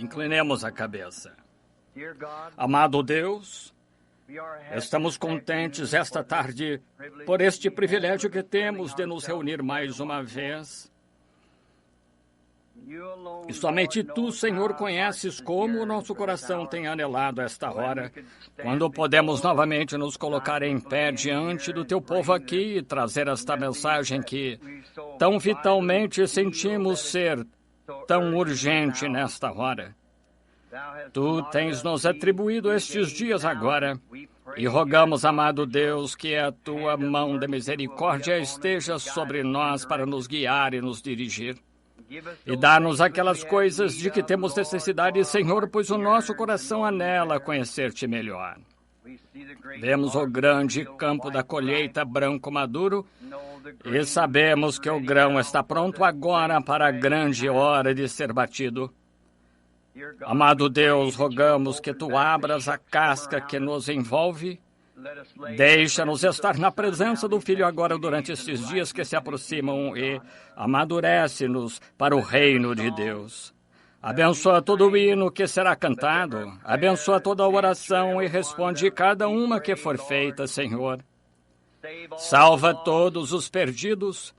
Inclinemos a cabeça. Amado Deus, estamos contentes esta tarde por este privilégio que temos de nos reunir mais uma vez. E somente Tu, Senhor, conheces como o nosso coração tem anelado esta hora, quando podemos novamente nos colocar em pé diante do Teu povo aqui e trazer esta mensagem que tão vitalmente sentimos ser tão urgente nesta hora. Tu tens nos atribuído estes dias agora e rogamos, amado Deus, que a Tua mão de misericórdia esteja sobre nós para nos guiar e nos dirigir. E dá-nos aquelas coisas de que temos necessidade, Senhor, pois o nosso coração anela conhecer-Te melhor. Vemos o grande campo da colheita branco maduro e sabemos que o grão está pronto agora para a grande hora de ser batido. Amado Deus, rogamos que Tu abras a casca que nos envolve. Deixa-nos estar na presença do Filho agora durante estes dias que se aproximam e amadurece-nos para o reino de Deus. Abençoa todo o hino que será cantado, abençoa toda a oração e responde cada uma que for feita, Senhor. Salva todos os perdidos,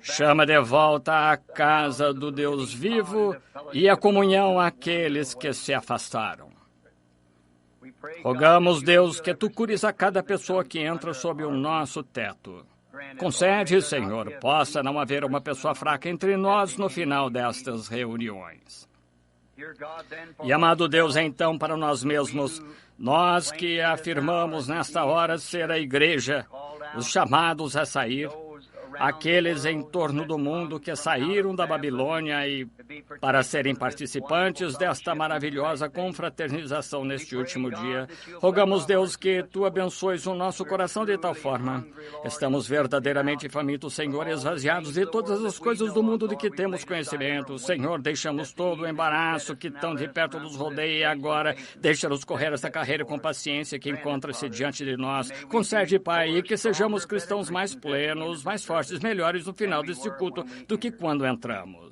chama de volta à casa do Deus vivo e a comunhão àqueles que se afastaram. Rogamos, Deus, que Tu cures a cada pessoa que entra sob o nosso teto. Concede, Senhor, possa não haver uma pessoa fraca entre nós no final destas reuniões. E, amado Deus, então, para nós mesmos, nós que afirmamos nesta hora ser a igreja, os chamados a sair, aqueles em torno do mundo que saíram da Babilônia e para serem participantes desta maravilhosa confraternização neste último dia. Rogamos, Deus, que Tu abençoes o nosso coração de tal forma. Estamos verdadeiramente famintos, Senhor, esvaziados de todas as coisas do mundo de que temos conhecimento. Senhor, deixamos todo o embaraço que tão de perto nos rodeia e agora deixa-nos correr essa carreira com paciência que encontra-se diante de nós. Concede, Pai, e que sejamos cristãos mais plenos, mais fortes, melhores no final deste culto do que quando entramos.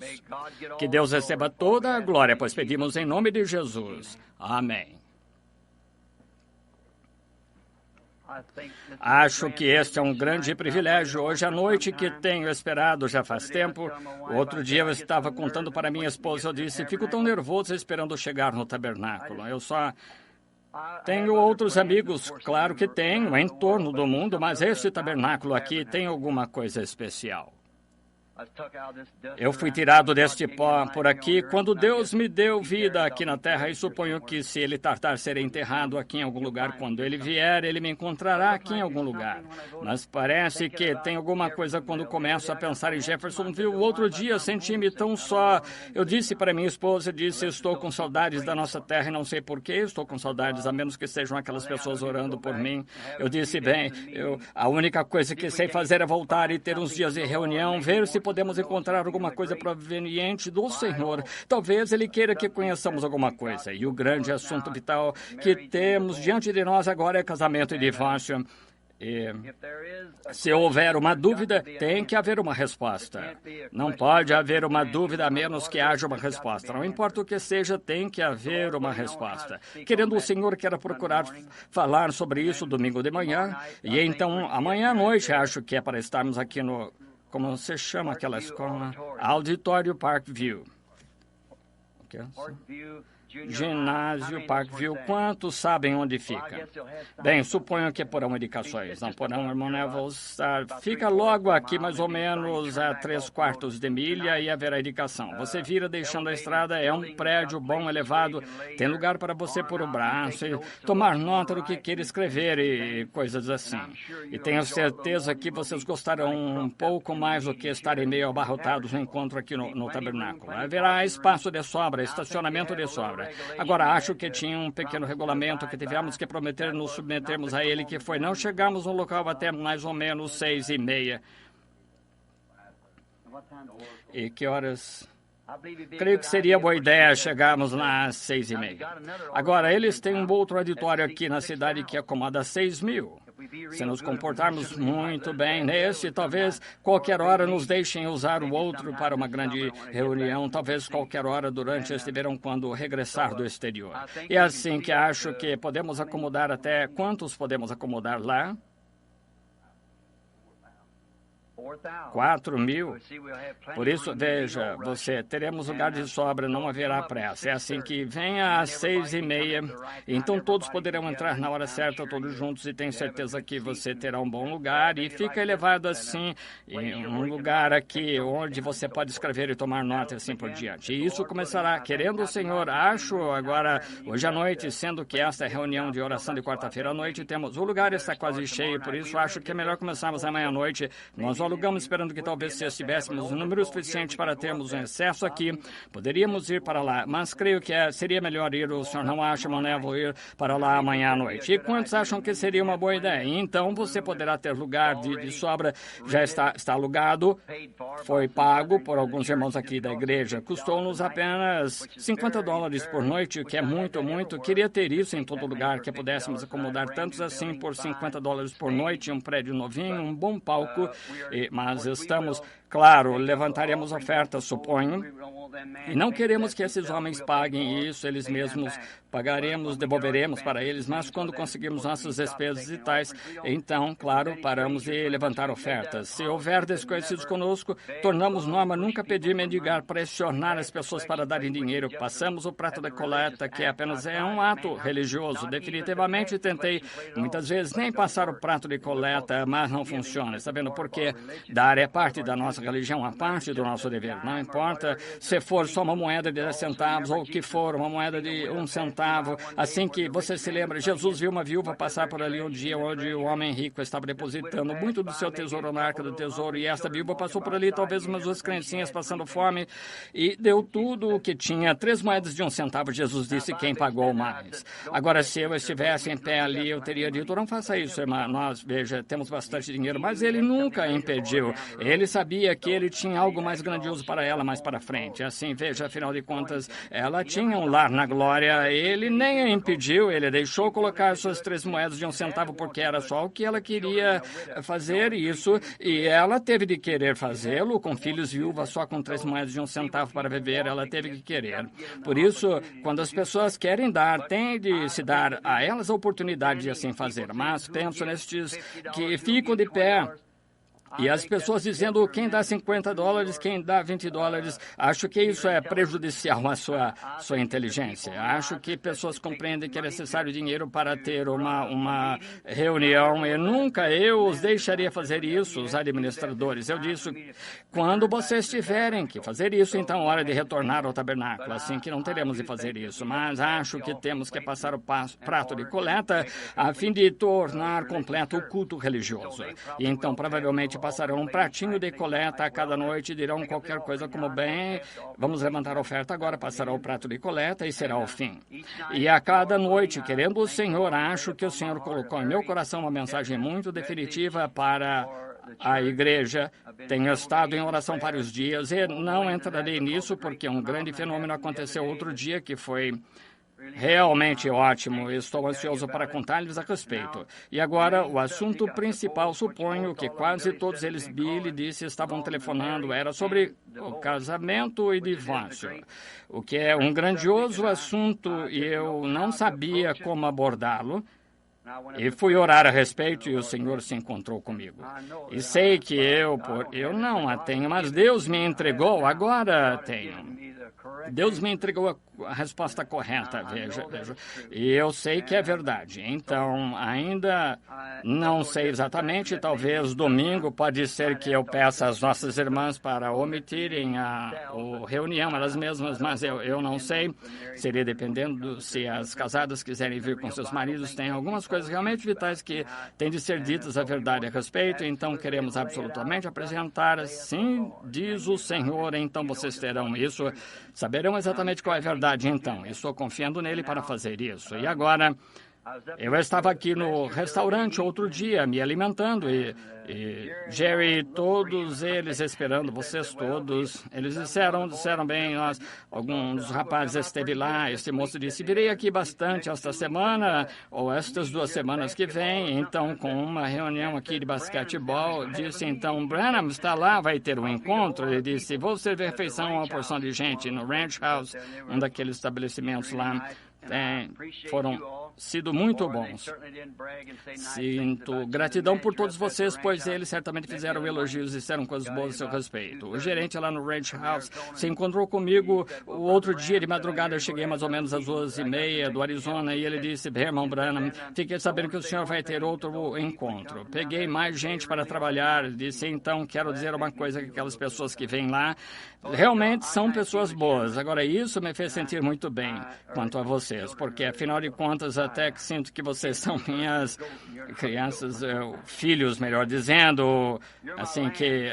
Que Deus receba toda a glória, pois pedimos em nome de Jesus. Amém. Acho que este é um grande privilégio hoje à noite que tenho esperado já faz tempo. Outro dia eu estava contando para minha esposa, eu disse, fico tão nervoso esperando chegar no tabernáculo. Eu só tenho outros amigos, claro que tenho, em torno do mundo, mas este tabernáculo aqui tem alguma coisa especial. Eu fui tirado deste pó por aqui quando Deus me deu vida aqui na terra e suponho que se Ele tardar serei enterrado aqui em algum lugar. Quando Ele vier, Ele me encontrará aqui em algum lugar. Mas parece que tem alguma coisa quando começo a pensar em Jeffersonville. Outro dia senti-me tão só. Eu disse para minha esposa, estou com saudades da nossa terra e não sei por que estou com saudades, a menos que sejam aquelas pessoas orando por mim. Eu disse, a única coisa que sei fazer é voltar e ter uns dias de reunião, ver se podemos encontrar alguma coisa proveniente do Senhor. Talvez Ele queira que conheçamos alguma coisa. E o grande assunto vital que temos diante de nós agora é casamento e divórcio. E se houver uma dúvida, tem que haver uma resposta. Não pode haver uma dúvida a menos que haja uma resposta. Não importa o que seja, tem que haver uma resposta. Querendo o Senhor, quero procurar falar sobre isso domingo de manhã. E então, amanhã à noite, acho que é para estarmos aqui no... Como se chama aquela escola? Auditório Parkview. Ginásio Parkview. Quantos sabem onde fica? Bem, suponho que porão indicações. Não porão, irmão Neville. Fica logo aqui, mais ou menos a 3/4 de milha e haverá indicação. Você vira deixando a estrada, é um prédio bom, elevado. Tem lugar para você pôr o braço e tomar nota do que queira escrever e coisas assim. E tenho certeza que vocês gostarão um pouco mais do que estarem meio abarrotados no encontro aqui no tabernáculo. Haverá espaço de sobra, estacionamento de sobra. Agora, acho que tinha um pequeno regulamento que tivemos que prometer nos submetermos a ele, que foi não chegarmos no local até mais ou menos 6:30. E que horas? Creio que seria boa ideia chegarmos lá às 6:30. Agora, eles têm um outro auditório aqui na cidade que acomoda 6.000. Se nos comportarmos muito bem nesse, talvez qualquer hora nos deixem usar o outro para uma grande reunião, talvez qualquer hora durante este verão quando regressar do exterior. E assim que acho que podemos acomodar até quantos podemos acomodar lá? 4.000. Por isso, veja, teremos lugar de sobra, não haverá pressa. É assim que venha às 6:30, então todos poderão entrar na hora certa, todos juntos, e tenho certeza que você terá um bom lugar e fica elevado assim, em um lugar aqui onde você pode escrever e tomar nota e assim por diante. E isso começará, querendo o Senhor, acho agora, hoje à noite, sendo que esta é a reunião de oração de quarta-feira à noite, o lugar está quase cheio, por isso acho que é melhor começarmos amanhã à noite. Nós alugamos esperando que talvez se estivéssemos um número suficiente para termos um excesso aqui, poderíamos ir para lá, mas creio que seria melhor ir, o senhor não acha, Manevo, ir para lá amanhã à noite? E quantos acham que seria uma boa ideia? Então você poderá ter lugar de sobra, já está alugado, foi pago por alguns irmãos aqui da igreja, custou-nos apenas $50 por noite, o que é muito, muito. Queria ter isso em todo lugar, que pudéssemos acomodar tantos assim por $50 por noite, um prédio novinho, um bom palco, mas estamos, claro, levantaremos ofertas, suponho, e não queremos que esses homens paguem isso, eles mesmos pagaremos, devolveremos para eles, mas quando conseguirmos nossas despesas e tais, então, claro, paramos de levantar ofertas. Se houver desconhecidos conosco, tornamos norma nunca pedir, mendigar, pressionar as pessoas para darem dinheiro. Passamos o prato da coleta, que apenas é um ato religioso. Definitivamente tentei, muitas vezes, nem passar o prato de coleta, mas não funciona. Está vendo por quê? Dar é parte da nossa religião, a parte do nosso dever. Não importa se for só uma moeda de 10 centavos ou que for uma moeda de 1 centavo. Assim que você se lembra, Jesus viu uma viúva passar por ali um dia onde o homem rico estava depositando muito do seu tesouro na arca do tesouro, e esta viúva passou por ali, talvez umas 2 criancinhas passando fome, e deu tudo o que tinha, 3 moedas de 1 centavo. Jesus disse: quem pagou mais? Agora, se eu estivesse em pé ali, eu teria dito: não faça isso, irmã, nós, veja, temos bastante dinheiro, mas ele nunca impediu. Ele sabia que ele tinha algo mais grandioso para ela mais para frente. Assim, veja, afinal de contas, ela tinha um lar na glória. Ele nem a impediu, ele deixou colocar suas 3 moedas de 1 centavo porque era só o que ela queria fazer isso, e ela teve de querer fazê-lo, com filhos, viúva, só com 3 moedas de 1 centavo para viver, ela teve que querer. Por isso, quando as pessoas querem dar, tem de se dar a elas a oportunidade de assim fazer. Mas penso nestes que ficam de pé, e as pessoas dizendo quem dá $50, quem dá $20, acho que isso é prejudicial à sua inteligência. Acho que pessoas compreendem que é necessário dinheiro para ter uma reunião, e nunca eu os deixaria fazer isso, os administradores. Eu disse, quando vocês tiverem que fazer isso, então é hora de retornar ao tabernáculo, assim que não teremos de fazer isso. Mas acho que temos que passar o prato de coleta a fim de tornar completo o culto religioso. E então, provavelmente, passarão um pratinho de coleta a cada noite e dirão qualquer coisa como: bem, vamos levantar a oferta agora, passará o prato de coleta e será o fim. E a cada noite, querendo o Senhor, acho que o Senhor colocou em meu coração uma mensagem muito definitiva para a igreja. Tenho estado em oração vários dias e não entrarei nisso porque um grande fenômeno aconteceu outro dia que foi realmente ótimo. Estou ansioso para contar-lhes a respeito. E agora, o assunto principal, suponho que quase todos eles, Billy disse, estavam telefonando, era sobre o casamento e divórcio, o que é um grandioso assunto e eu não sabia como abordá-lo. E fui orar a respeito e o Senhor se encontrou comigo. E sei que eu não a tenho, mas Deus me entregou, agora tenho. Deus me entregou a resposta correta, veja. E eu sei que é verdade. Então, ainda não sei exatamente, talvez domingo pode ser que eu peça às nossas irmãs para omitirem a reunião elas mesmas, mas eu não sei. Seria dependendo se as casadas quiserem vir com seus maridos. Tem algumas coisas realmente vitais que têm de ser ditas a verdade a respeito, então queremos absolutamente apresentar, assim diz o Senhor, então vocês terão isso, saberão exatamente qual é a verdade, então. Estou confiando nele para fazer isso. E agora, Eu estava aqui no restaurante outro dia, me alimentando, e Jerry, todos eles esperando, vocês todos, eles disseram bem, alguns dos rapazes esteve lá, este moço disse, virei aqui bastante esta semana, ou estas 2 semanas que vem, então, com uma reunião aqui de basquetebol, disse, então, Branham está lá, vai ter um encontro, ele disse, vou servir refeição a uma porção de gente no Ranch House, um daqueles estabelecimentos lá, foram sido muito bons. Sinto gratidão por todos vocês, pois eles certamente fizeram elogios e disseram coisas boas a seu respeito. O gerente lá no Ranch House se encontrou comigo o outro dia de madrugada. Eu cheguei mais ou menos às 2:30 do Arizona e ele disse, irmão Branham, fiquei sabendo que o senhor vai ter outro encontro. Peguei mais gente para trabalhar. Disse, então, quero dizer uma coisa, que aquelas pessoas que vêm lá realmente são pessoas boas. Agora, isso me fez sentir muito bem quanto a vocês, porque, afinal de contas, até que sinto que vocês são minhas crianças, filhos, melhor dizendo, assim que,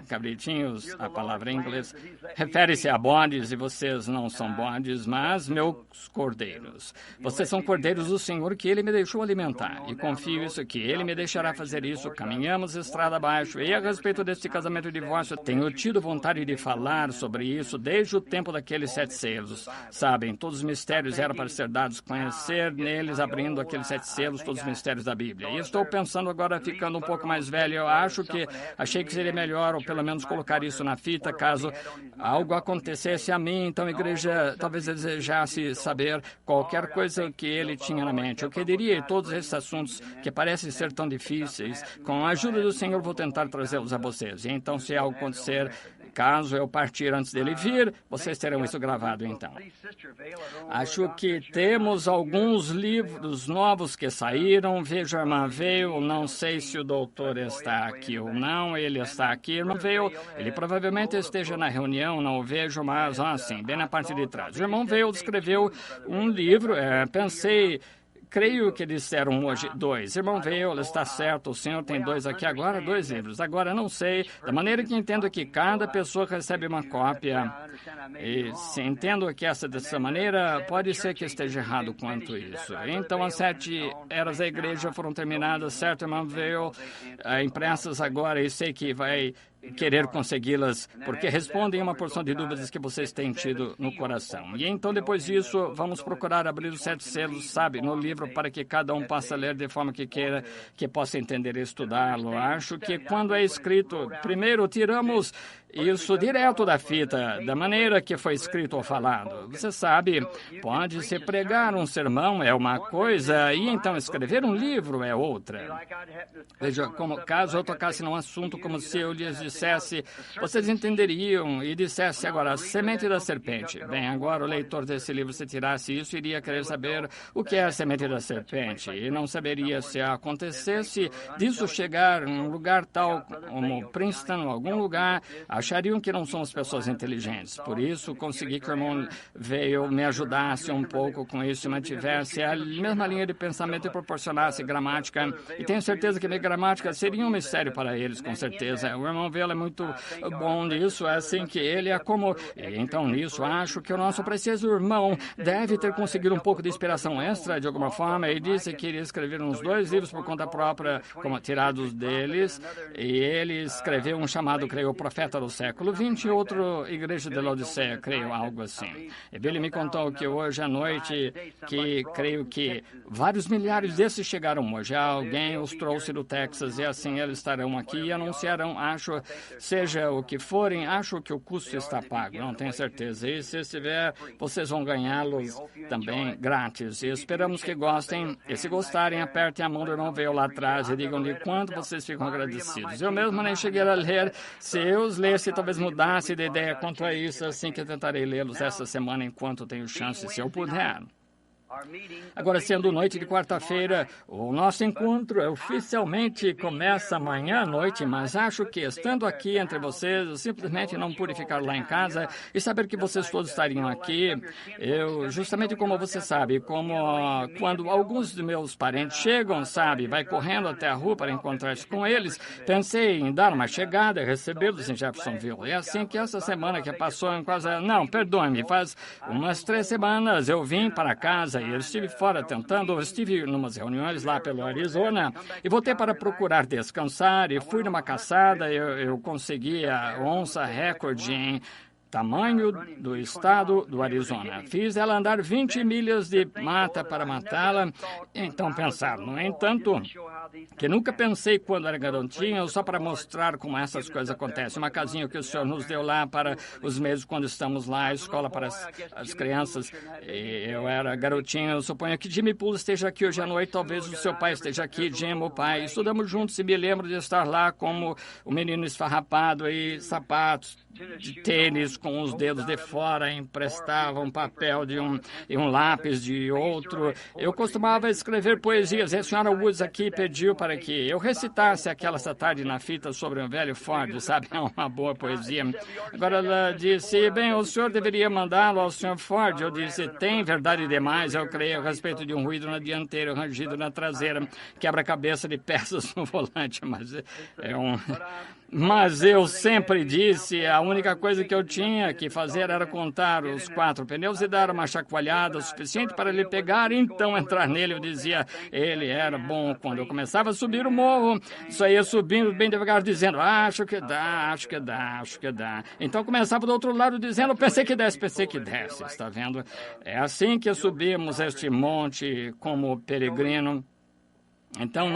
cabritinhos, a palavra em inglês, refere-se a bodes, e vocês não são bodes, mas meus cordeiros. Vocês são cordeiros do Senhor que Ele me deixou alimentar, e confio isso, que Ele me deixará fazer isso. Caminhamos estrada abaixo, e a respeito deste casamento e divórcio, tenho tido vontade de falar sobre isso desde o tempo daqueles 7 selos. Sabem, todos os mistérios eram para ser dados, conhecer neles, abrindo aqueles 7 selos, todos os mistérios da Bíblia. E estou pensando agora, ficando um pouco mais velho, eu achei que seria melhor, ou pelo menos colocar isso na fita, caso algo acontecesse a mim. Então, a igreja talvez desejasse saber qualquer coisa que ele tinha na mente. Eu queria todos esses assuntos que parecem ser tão difíceis. Com a ajuda do Senhor, vou tentar trazê-los a vocês. E então, se algo acontecer, caso eu partir antes dele vir, vocês terão isso gravado, então. Acho que temos alguns livros novos que saíram. Veja, a irmã veio, não sei se o doutor está aqui ou não, ele está aqui, irmão veio, ele provavelmente esteja na reunião, não o vejo, mas, assim, bem na parte de trás. O irmão veio, escreveu um livro, creio que disseram hoje 2. Irmão veio, ele está certo, o senhor tem 2 aqui agora, 2 livros. Agora, não sei, da maneira que entendo que cada pessoa recebe uma cópia, e se entendo que dessa maneira, pode ser que esteja errado quanto isso. Então, as 7 eras da igreja foram terminadas, certo, irmão veio, impressas agora, e sei que vai querer consegui-las, porque respondem a uma porção de dúvidas que vocês têm tido no coração. E então, depois disso, vamos procurar abrir os 7 selos, sabe, no livro, para que cada um possa ler de forma que queira, que possa entender e estudá-lo. Acho que quando é escrito, primeiro tiramos isso direto da fita, da maneira que foi escrito ou falado. Você sabe, pode-se pregar um sermão é uma coisa, e então escrever um livro é outra. Veja, caso eu tocasse num assunto como se eu lhes dissesse, vocês entenderiam, e dissesse agora, a semente da serpente. Bem, agora o leitor desse livro, se tirasse isso, iria querer saber o que é a semente da serpente, e não saberia se acontecesse disso chegar em um lugar tal como Princeton, ou algum lugar, achariam que não somos pessoas inteligentes. Por isso, consegui que o irmão veio, me ajudasse um pouco com isso, e mantivesse a mesma linha de pensamento e proporcionasse gramática. E tenho certeza que minha gramática seria um mistério para eles, com certeza. O irmão Veio é muito bom nisso, é assim que ele é como... E então, nisso, acho que o nosso precioso irmão deve ter conseguido um pouco de inspiração extra, de alguma forma, e disse que iria escrever uns 2 livros por conta própria, como tirados deles, e ele escreveu um chamado, creio, O Profeta do Século XX, e outro, Igreja de Laodiceia, creio, algo assim. E Billy me contou que hoje à noite, que creio que vários milhares desses chegaram hoje. Alguém os trouxe do Texas, e assim eles estarão aqui e anunciarão, acho, seja o que forem, acho que o custo está pago, não tenho certeza. E se estiver, vocês vão ganhá-los também grátis. E esperamos que gostem, e se gostarem, apertem a mão do irmão Veio lá atrás e digam-lhe quanto vocês ficam agradecidos. Eu mesmo nem cheguei a ler, se eu os lesse, talvez mudasse de ideia quanto a isso, assim que tentarei lê-los essa semana enquanto tenho chance, se eu puder. Agora, sendo noite de quarta-feira, o nosso encontro oficialmente começa amanhã à noite, mas acho que, estando aqui entre vocês, eu simplesmente não pude ficar lá em casa e saber que vocês todos estariam aqui. Eu, justamente como você sabe, como quando alguns de meus parentes chegam, sabe, vai correndo até a rua para encontrar-se com eles, pensei em dar uma chegada e recebê-los em Jeffersonville. É assim que essa semana que passou em quase... Não, perdoe-me, faz umas 3 semanas eu vim para casa sair. Estive fora estive em umas reuniões lá pelo Arizona e voltei para procurar descansar e fui numa caçada. Eu consegui a onça recorde em tamanho do estado do Arizona. Fiz ela andar 20 milhas de mata para matá-la. Então pensar, no entanto, que nunca pensei quando era garotinho, só para mostrar como essas coisas acontecem. Uma casinha que o senhor nos deu lá para os meses quando estamos lá, a escola para as crianças. Eu era garotinho, eu suponho que Jimmy Poole esteja aqui hoje à noite, talvez o seu pai esteja aqui, Jim, o pai. Estudamos juntos e me lembro de estar lá como o menino esfarrapado e sapatos de tênis com os dedos de fora, emprestava um papel e um lápis de outro. Eu costumava escrever poesias e a senhora Woods aqui pediu para que eu recitasse aquela essa tarde na fita sobre um velho Ford, sabe? É uma boa poesia. Agora ela disse, bem, o senhor deveria mandá-lo ao senhor Ford. Eu disse, tem verdade demais, eu creio, a respeito de um ruído na dianteira, um rangido na traseira, quebra-cabeça de peças no volante, Mas eu sempre disse, a única coisa que eu tinha que fazer era contar os 4 pneus e dar uma chacoalhada suficiente para ele pegar e então entrar nele. Eu dizia, ele era bom. Quando eu começava a subir o morro, saía subindo bem devagar, dizendo, acho que dá, acho que dá, acho que dá. Então começava do outro lado dizendo, pensei que desce, está vendo? É assim que subimos este monte como peregrino. Então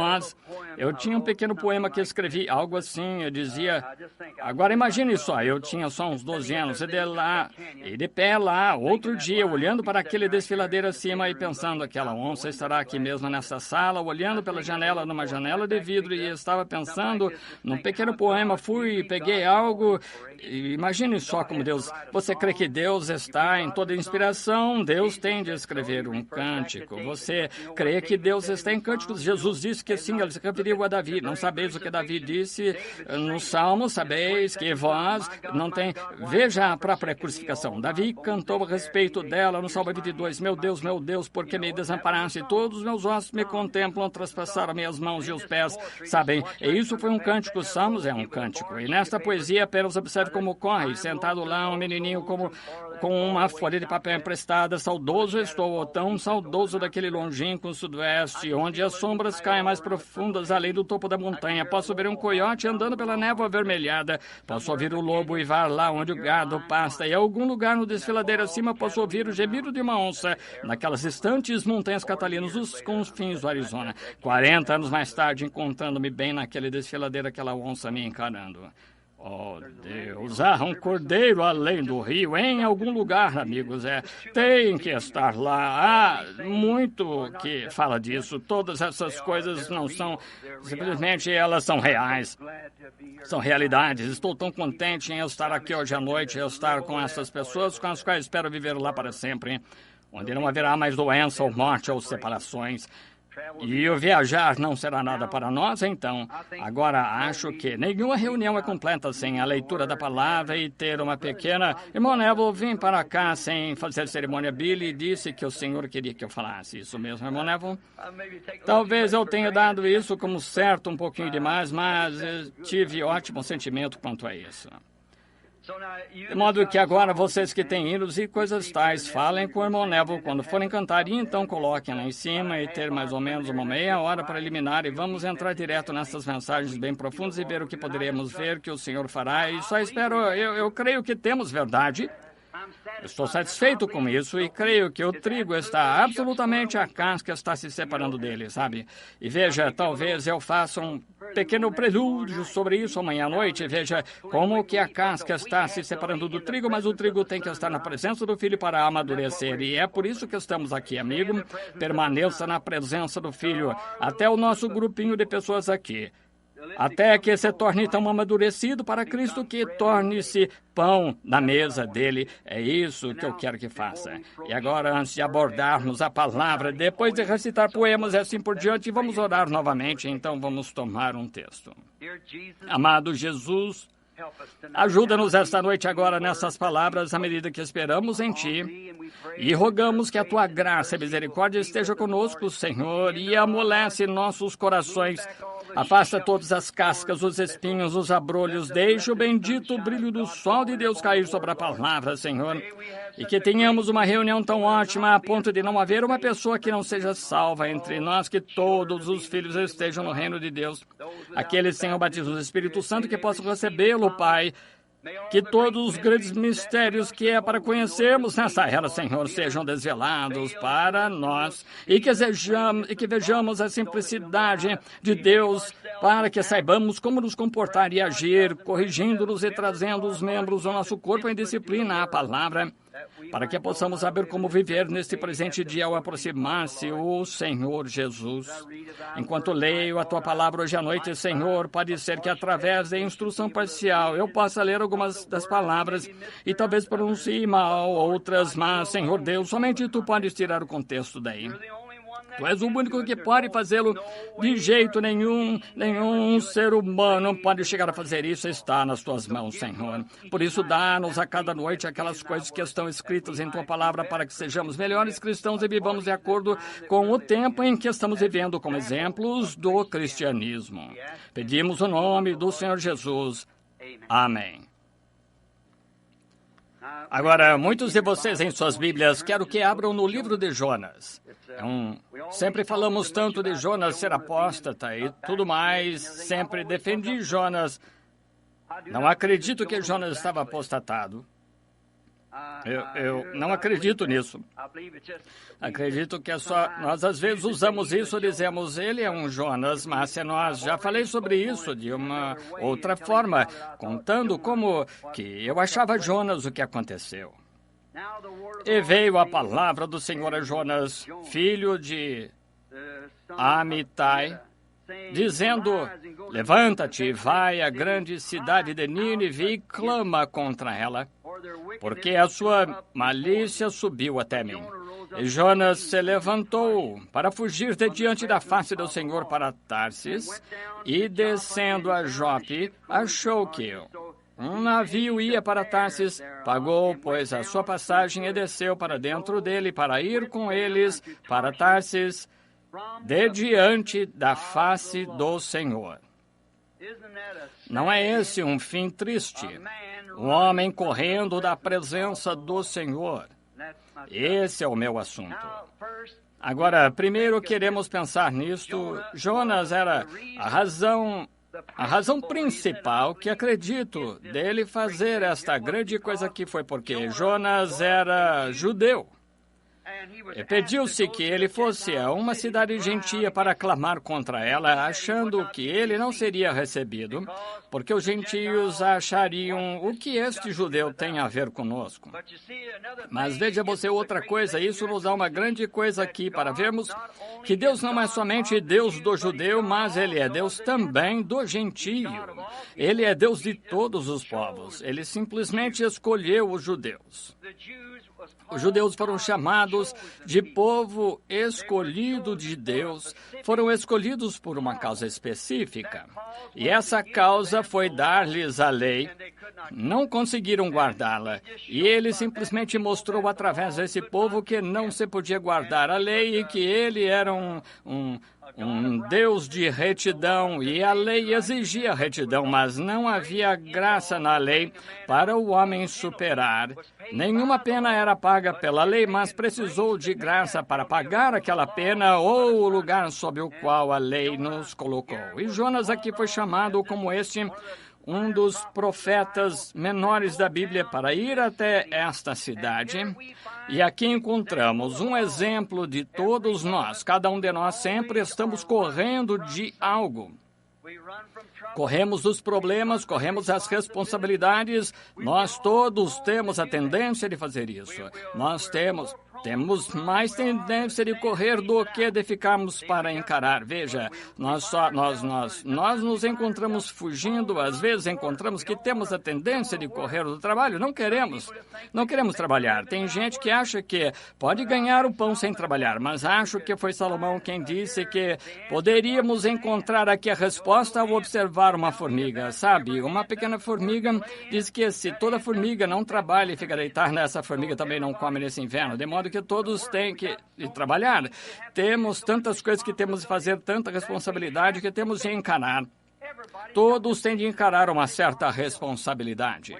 eu tinha um pequeno poema que escrevi, algo assim, eu dizia, agora imagine só, eu tinha só uns 12 anos, e de pé lá, outro dia, olhando para aquele desfiladeiro acima e pensando, aquela onça estará aqui mesmo nessa sala, olhando pela janela, numa janela de vidro, e estava pensando num pequeno poema, fui, peguei algo, e imagine só como Deus, você crê que Deus está em toda inspiração, Deus tem de escrever um cântico, você crê que Deus está em cânticos, Jesus disse que sim, ele se referiu a Davi. Não sabeis o que Davi disse no Salmo, sabeis que vós não tem... Veja a própria crucificação. Davi cantou a respeito dela no Salmo 22. Meu Deus, por que me desamparaste? Todos os meus ossos me contemplam, traspassaram minhas mãos e os pés. Sabem, e isso foi um cântico. Os Salmos é um cântico. E nesta poesia, apenas observe como corre. Sentado lá, um menininho com uma folha de papel emprestada. Saudoso estou, tão saudoso daquele longínquo sudoeste, onde as sombras caem mais profundas além do topo da montanha. Posso ver um coiote andando pela névoa avermelhada. Posso ouvir o lobo uivar lá onde o gado pasta. E em algum lugar no desfiladeiro acima posso ouvir o gemido de uma onça naquelas distantes montanhas catalinas, os confins do Arizona. 40 anos mais tarde, encontrando-me bem naquele desfiladeiro, aquela onça me encarando. Oh, Deus, há um cordeiro além do rio, em algum lugar, amigos, tem que estar lá. Há muito que fala disso. Todas essas coisas não são, simplesmente elas são reais, são realidades. Estou tão contente em estar aqui hoje à noite, estar com essas pessoas com as quais espero viver lá para sempre, onde não haverá mais doença ou morte ou separações. E o viajar não será nada para nós, então. Agora, acho que nenhuma reunião é completa sem a leitura da palavra e ter uma pequena... Irmão Neville, vim para cá sem fazer cerimônia. Billy disse que o senhor queria que eu falasse isso mesmo, irmão Neville. Talvez eu tenha dado isso como certo um pouquinho demais, mas tive ótimo sentimento quanto a isso. De modo que agora vocês que têm hinos e coisas tais, falem com o irmão Neville quando forem cantar e então coloquem lá em cima e ter mais ou menos uma meia hora para eliminar e vamos entrar direto nessas mensagens bem profundas e ver o que poderemos ver que o Senhor fará e só espero, eu creio que temos verdade. Estou satisfeito com isso e creio que o trigo está absolutamente, a casca está se separando dele, sabe? E veja, talvez eu faça um pequeno prelúdio sobre isso amanhã à noite. Veja como que a casca está se separando do trigo, mas o trigo tem que estar na presença do Filho para amadurecer. E é por isso que estamos aqui, amigo. Permaneça na presença do Filho. Até o nosso grupinho de pessoas aqui. Até que se torne tão amadurecido para Cristo que torne-se pão na mesa dele. É isso que eu quero que faça. E agora, antes de abordarmos a palavra, depois de recitar poemas e assim por diante, vamos orar novamente. Então vamos tomar um texto. Amado Jesus, ajuda-nos esta noite agora nessas palavras à medida que esperamos em Ti e rogamos que a Tua graça e misericórdia esteja conosco, Senhor, e amolece nossos corações Afasta todas as cascas, os espinhos, os abrolhos. Deixa o bendito brilho do sol de Deus cair sobre a palavra, Senhor. E que tenhamos uma reunião tão ótima a ponto de não haver uma pessoa que não seja salva entre nós, que todos os filhos estejam no reino de Deus. Aqueles sem o batismo do Espírito Santo que possam recebê-lo, Pai. Que todos os grandes mistérios que é para conhecermos nessa era, Senhor, sejam desvelados para nós e que vejamos a simplicidade de Deus para que saibamos como nos comportar e agir, corrigindo-nos e trazendo os membros do nosso corpo em disciplina à palavra, para que possamos saber como viver neste presente dia ao aproximar-se o Senhor Jesus. Enquanto leio a Tua palavra hoje à noite, Senhor, pode ser que através da instrução parcial eu possa ler algumas das palavras e talvez pronuncie mal outras, mas, Senhor Deus, somente Tu podes tirar o contexto daí. Tu és o único que pode fazê-lo. De jeito nenhum, nenhum ser humano pode chegar a fazer isso. Está nas Tuas mãos, Senhor. Por isso, dá-nos a cada noite aquelas coisas que estão escritas em Tua palavra para que sejamos melhores cristãos e vivamos de acordo com o tempo em que estamos vivendo como exemplos do cristianismo. Pedimos o nome do Senhor Jesus. Amém. Agora, muitos de vocês em suas Bíblias, quero que abram no livro de Jonas. Sempre falamos tanto de Jonas ser apóstata e tudo mais, sempre defendi Jonas. Não acredito que Jonas estava apostatado. Eu não acredito nisso. Acredito que é só... Nós, às vezes, usamos isso, dizemos, ele é um Jonas, mas se nós já falei sobre isso de uma outra forma, contando como que eu achava Jonas o que aconteceu. E veio a palavra do Senhor a Jonas, filho de Amitai, dizendo, levanta-te e vai à grande cidade de Nínive e clama contra ela, porque a sua malícia subiu até mim. E Jonas se levantou para fugir de diante da face do Senhor para Tarsis, e descendo a Jope, achou que um navio ia para Tarsis, pagou, pois, a sua passagem e desceu para dentro dele para ir com eles para Tarsis, de diante da face do Senhor. Não é esse um fim triste? Um homem correndo da presença do Senhor. Esse é o meu assunto. Agora, primeiro queremos pensar nisto. Jonas era a razão principal que acredito dele fazer esta grande coisa aqui foi porque Jonas era judeu. E pediu-se que ele fosse a uma cidade gentia para clamar contra ela, achando que ele não seria recebido, porque os gentios achariam o que este judeu tem a ver conosco. Mas veja você outra coisa, isso nos dá uma grande coisa aqui para vermos que Deus não é somente Deus do judeu, mas Ele é Deus também do gentio. Ele é Deus de todos os povos. Ele simplesmente escolheu os judeus. Os judeus foram chamados de povo escolhido de Deus, foram escolhidos por uma causa específica. E essa causa foi dar-lhes a lei. Não conseguiram guardá-la. E ele simplesmente mostrou através desse povo que não se podia guardar a lei e que ele era um Deus de retidão, e a lei exigia retidão, mas não havia graça na lei para o homem superar. Nenhuma pena era paga pela lei, mas precisou de graça para pagar aquela pena ou o lugar sob o qual a lei nos colocou. E Jonas aqui foi chamado como um dos profetas menores da Bíblia para ir até esta cidade. E aqui encontramos um exemplo de todos nós. Cada um de nós sempre estamos correndo de algo. Corremos dos problemas, corremos as responsabilidades. Nós todos temos a tendência de fazer isso. Nós temos mais tendência de correr do que de ficarmos para encarar. Veja, nós nos encontramos fugindo, às vezes encontramos que temos a tendência de correr do trabalho. Não queremos trabalhar. Tem gente que acha que pode ganhar o pão sem trabalhar, mas acho que foi Salomão quem disse que poderíamos encontrar aqui a resposta ao observar uma formiga. Sabe, uma pequena formiga diz que se toda formiga não trabalha e fica deitada, essa formiga também não come nesse inverno, de modo dizendo que todos têm que ir trabalhar. Temos tantas coisas que temos de fazer, tanta responsabilidade que temos de encarar. Todos têm de encarar uma certa responsabilidade.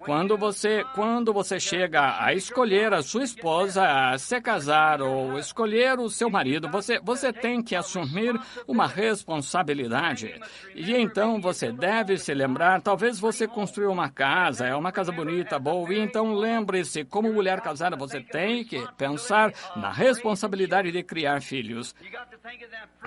Quando você chega a escolher a sua esposa, a se casar ou escolher o seu marido, você tem que assumir uma responsabilidade. E então você deve se lembrar, talvez você construiu uma casa, é uma casa bonita, boa, e então lembre-se, como mulher casada, você tem que pensar na responsabilidade de criar filhos.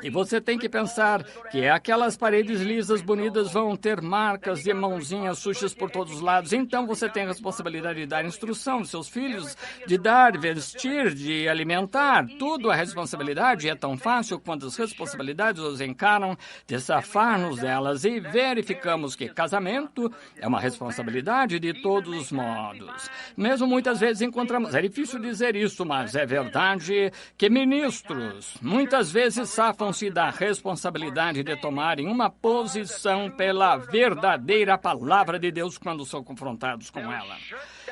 E você tem que pensar que aquelas paredes lisas, bonitas, vão ter marcas de mãozinhas sujas por todos os lados. Então, você tem a responsabilidade de dar instrução aos seus filhos, de dar, vestir, de alimentar. Tudo a responsabilidade é tão fácil quanto as responsabilidades os encaram, de safar-nos delas e verificamos que casamento é uma responsabilidade de todos os modos. Mesmo muitas vezes encontramos, é difícil dizer isso, mas é verdade que ministros muitas vezes safam-se da responsabilidade de tomarem uma posição pela verdadeira palavra de Deus quando são confrontados com ela.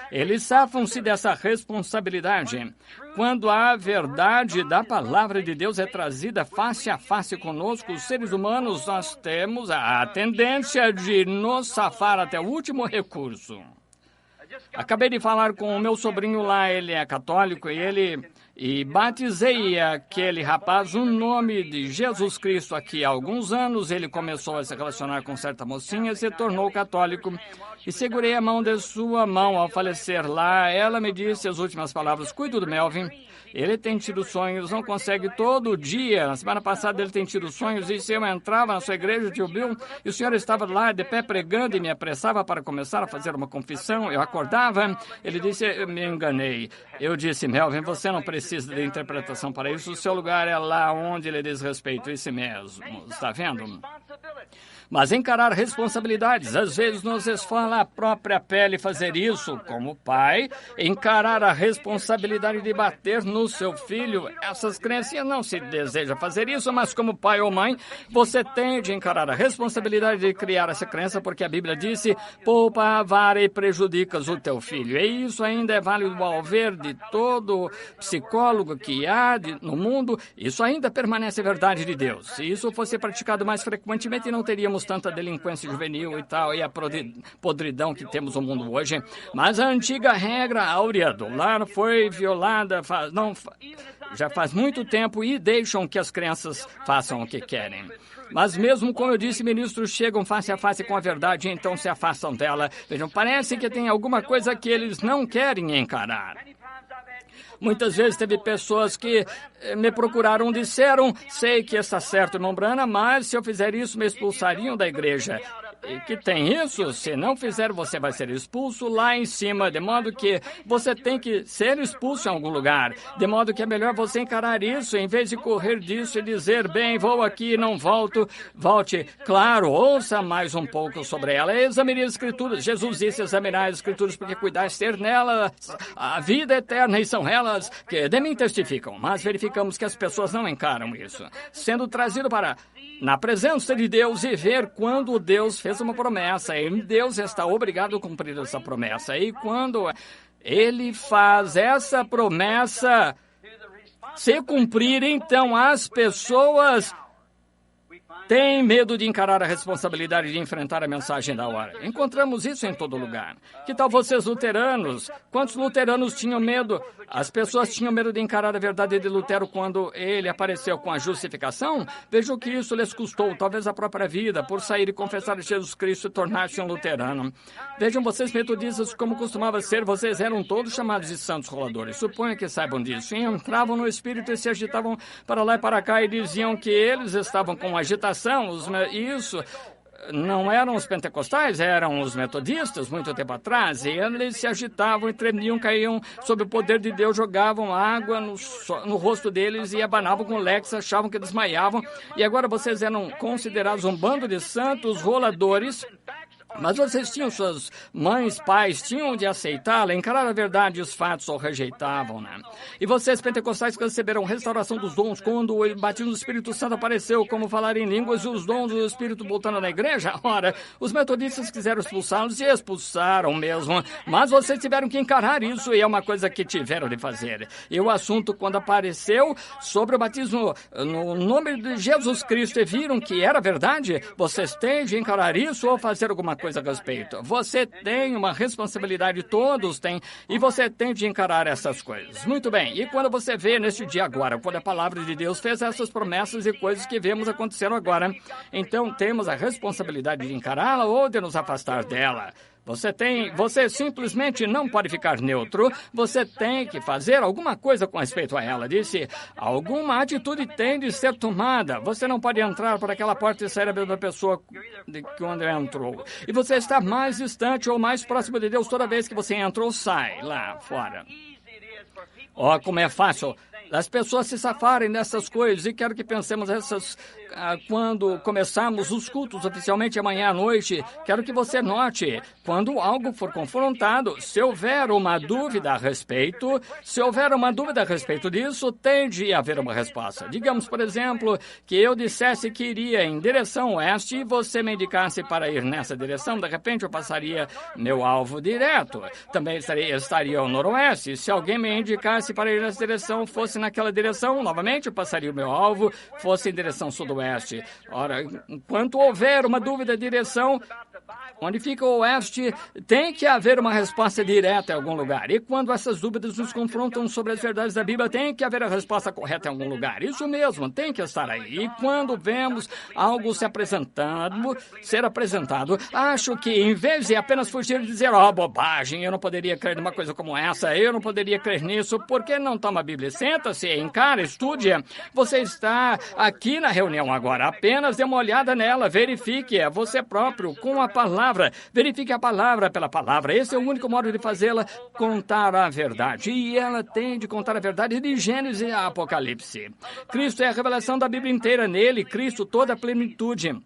Eles safam-se dessa responsabilidade. Quando a verdade da palavra de Deus é trazida face a face conosco, os seres humanos, nós temos a tendência de nos safar até o último recurso. Acabei de falar com o meu sobrinho lá, ele é católico e batizei aquele rapaz no nome de Jesus Cristo aqui há alguns anos. Ele começou a se relacionar com certa mocinha, se tornou católico e segurei a mão de sua mão ao falecer lá. Ela me disse as últimas palavras: cuido do Melvin. Ele tem tido sonhos, não consegue todo dia. Na semana passada ele tem tido sonhos e se eu entrava na sua igreja, tio Bill, e o senhor estava lá de pé pregando e me apressava para começar a fazer uma confissão, eu acordava. Ele disse: eu me enganei. Eu disse: Melvin, você não precisa de interpretação para isso. O seu lugar é lá onde lhe diz respeito. Isso mesmo. Está vendo? Mas encarar responsabilidades, às vezes nos esfola a própria pele fazer isso. Como pai, encarar a responsabilidade de bater no seu filho. Essas crianças não se deseja fazer isso, mas como pai ou mãe, você tem de encarar a responsabilidade de criar essa criança, porque a Bíblia disse: poupa a vara e prejudicas o teu filho. E isso ainda é válido ao ver de todo psicólogo que há no mundo. Isso ainda permanece verdade de Deus. Se isso fosse praticado mais frequentemente, não teríamos tanta delinquência juvenil e tal, e a podridão que temos no mundo hoje. Mas a antiga regra áurea do lar foi violada já faz muito tempo e deixam que as crianças façam o que querem. Mas mesmo, como eu disse, ministros chegam face a face com a verdade e então se afastam dela. Vejam, parece que tem alguma coisa que eles não querem encarar. Muitas vezes teve pessoas que me procuraram, disseram: sei que está certo, irmão Branham, mas se eu fizer isso, me expulsariam da igreja. E que tem isso? Se não fizer, você vai ser expulso lá em cima, de modo que você tem que ser expulso em algum lugar. De modo que é melhor você encarar isso, em vez de correr disso e dizer: bem, vou aqui e não volto. Volte. Claro, ouça mais um pouco sobre ela. Examine as Escrituras. Jesus disse: examinar as Escrituras, porque cuidar ter nelas a vida eterna, e são elas que de mim testificam. Mas verificamos que as pessoas não encaram isso. Sendo trazido na presença de Deus e ver quando Deus fez uma promessa, e Deus está obrigado a cumprir essa promessa. E quando Ele faz essa promessa se cumprir, então as pessoas têm medo de encarar a responsabilidade de enfrentar a mensagem da hora. Encontramos isso em todo lugar. Que tal vocês luteranos? Quantos luteranos tinham medo? As pessoas tinham medo de encarar a verdade de Lutero quando ele apareceu com a justificação? Vejam o que isso lhes custou, talvez a própria vida, por sair e confessar Jesus Cristo e tornar-se um luterano. Vejam, vocês metodistas, como costumava ser, vocês eram todos chamados de santos roladores. Suponho que saibam disso. E entravam no espírito e se agitavam para lá e para cá e diziam que eles estavam com agitação. Isso não eram os pentecostais, eram os metodistas, muito tempo atrás, e eles se agitavam e tremiam, caíam sob o poder de Deus, jogavam água no rosto deles e abanavam com leques, achavam que desmaiavam, e agora vocês eram considerados um bando de santos roladores, Mas vocês tinham suas mães, pais, tinham de aceitá-la, encarar a verdade e os fatos ou rejeitavam, né? E vocês, pentecostais, receberam restauração dos dons quando o batismo do Espírito Santo apareceu, como falar em línguas e os dons do Espírito voltando na igreja? Ora, os metodistas quiseram expulsá-los e expulsaram mesmo, mas vocês tiveram que encarar isso e é uma coisa que tiveram de fazer. E o assunto, quando apareceu sobre o batismo no nome de Jesus Cristo e viram que era verdade, vocês têm de encarar isso ou fazer alguma coisa a respeito. Você tem uma responsabilidade, todos têm, e você tem de encarar essas coisas. Muito bem, e quando você vê neste dia agora, quando a palavra de Deus fez essas promessas e coisas que vemos acontecendo agora, então temos a responsabilidade de encará-la ou de nos afastar dela. Você simplesmente não pode ficar neutro, você tem que fazer alguma coisa com respeito a ela. Disse, alguma atitude tem de ser tomada. Você não pode entrar por aquela porta e sair a mesma pessoa de quando entrou. E você está mais distante ou mais próximo de Deus toda vez que você entra ou sai lá fora. Ó, como é fácil as pessoas se safarem dessas coisas, e quero que pensemos essas quando começarmos os cultos oficialmente amanhã à noite. Quero que você note, quando algo for confrontado, se houver uma dúvida a respeito, disso, tem de haver uma resposta. Digamos, por exemplo, que eu dissesse que iria em direção oeste e você me indicasse para ir nessa direção, de repente eu passaria meu alvo direto. Também estaria ao noroeste. Se alguém me indicasse para ir nessa direção, fosse naquela direção, novamente eu passaria o meu alvo, fosse em direção sudoeste. Ora, enquanto houver uma dúvida de direção, onde fica o oeste, tem que haver uma resposta direta em algum lugar. E quando essas dúvidas nos confrontam sobre as verdades da Bíblia, tem que haver a resposta correta em algum lugar. Isso mesmo, tem que estar aí. E quando vemos algo ser apresentado, acho que em vez de apenas fugir e dizer, bobagem, eu não poderia crer numa coisa como essa, eu não poderia crer nisso, por que não toma a Bíblia? Senta-se, encara, estude. Você está aqui na reunião agora, apenas dê uma olhada nela, verifique você próprio com a palavra, verifique a palavra pela palavra. Esse é o único modo de fazê-la contar a verdade. E ela tem de contar a verdade de Gênesis a Apocalipse. Cristo é a revelação da Bíblia inteira. Nele, Cristo, toda a plenitude.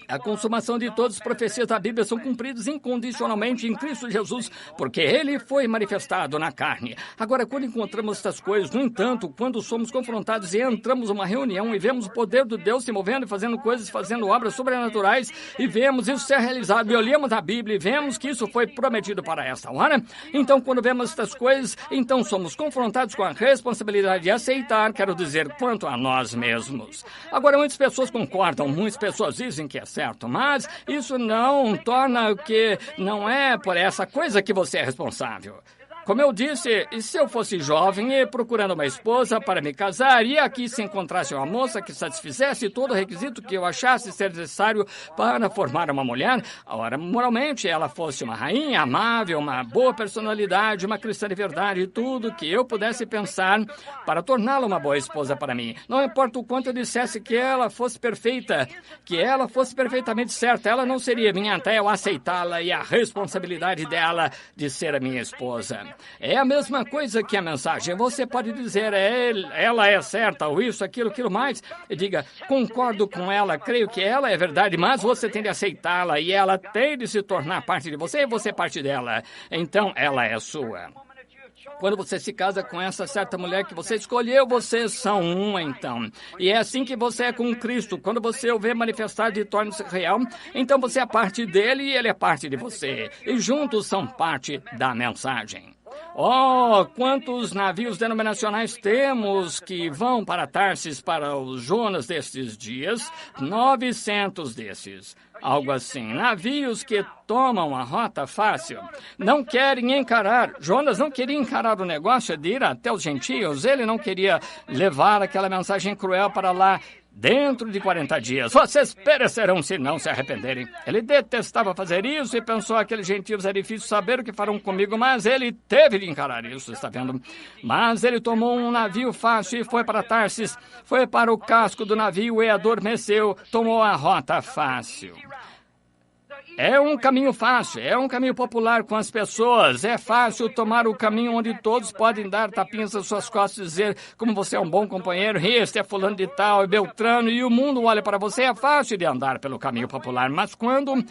A consumação de todas as profecias da Bíblia são cumpridas incondicionalmente em Cristo Jesus, porque Ele foi manifestado na carne. Agora, quando encontramos estas coisas, no entanto, quando somos confrontados e entramos numa reunião e vemos o poder do Deus se movendo e fazendo coisas, fazendo obras sobrenaturais, e vemos isso ser realizado, e olhamos a Bíblia e vemos que isso foi prometido para esta hora, então, quando vemos estas coisas, então somos confrontados com a responsabilidade de aceitar, quero dizer, quanto a nós mesmos. Agora, muitas pessoas concordam, muitas pessoas dizem que é certo, mas isso não torna que não é por essa coisa que você é responsável. Como eu disse, e se eu fosse jovem e procurando uma esposa para me casar, e aqui se encontrasse uma moça que satisfizesse todo o requisito que eu achasse ser necessário para formar uma mulher, ora, moralmente ela fosse uma rainha amável, uma boa personalidade, uma cristã de verdade, tudo que eu pudesse pensar para torná-la uma boa esposa para mim. Não importa o quanto eu dissesse que ela fosse perfeita, que ela fosse perfeitamente certa, ela não seria minha até eu aceitá-la e a responsabilidade dela de ser a minha esposa. É a mesma coisa que a mensagem. Você pode dizer, ela é certa, ou isso, aquilo mais. E diga, concordo com ela, creio que ela é verdade, mas você tem de aceitá-la e ela tem de se tornar parte de você e você parte dela. Então, ela é sua. Quando você se casa com essa certa mulher que você escolheu, vocês são uma, então. E é assim que você é com Cristo. Quando você o vê manifestado e torna-se real, então você é parte dele e ele é parte de você. E juntos são parte da mensagem. Oh, quantos navios denominacionais temos que vão para Tarsis, para os Jonas destes dias? 900 desses. Algo assim. Navios que tomam a rota fácil. Não querem encarar. Jonas não queria encarar o negócio de ir até os gentios. Ele não queria levar aquela mensagem cruel para lá. Dentro de 40 dias, vocês perecerão se não se arrependerem. Ele detestava fazer isso e pensou que aqueles gentios é difícil saber o que farão comigo, mas ele teve de encarar isso, está vendo? Mas ele tomou um navio fácil e foi para Tarsis, foi para o casco do navio e adormeceu, tomou a rota fácil. É um caminho fácil, é um caminho popular com as pessoas. É fácil tomar o caminho onde todos podem dar tapinhas nas suas costas e dizer como você é um bom companheiro, este é fulano de tal, é Beltrano, e o mundo olha para você. É fácil de andar pelo caminho popular, mas quando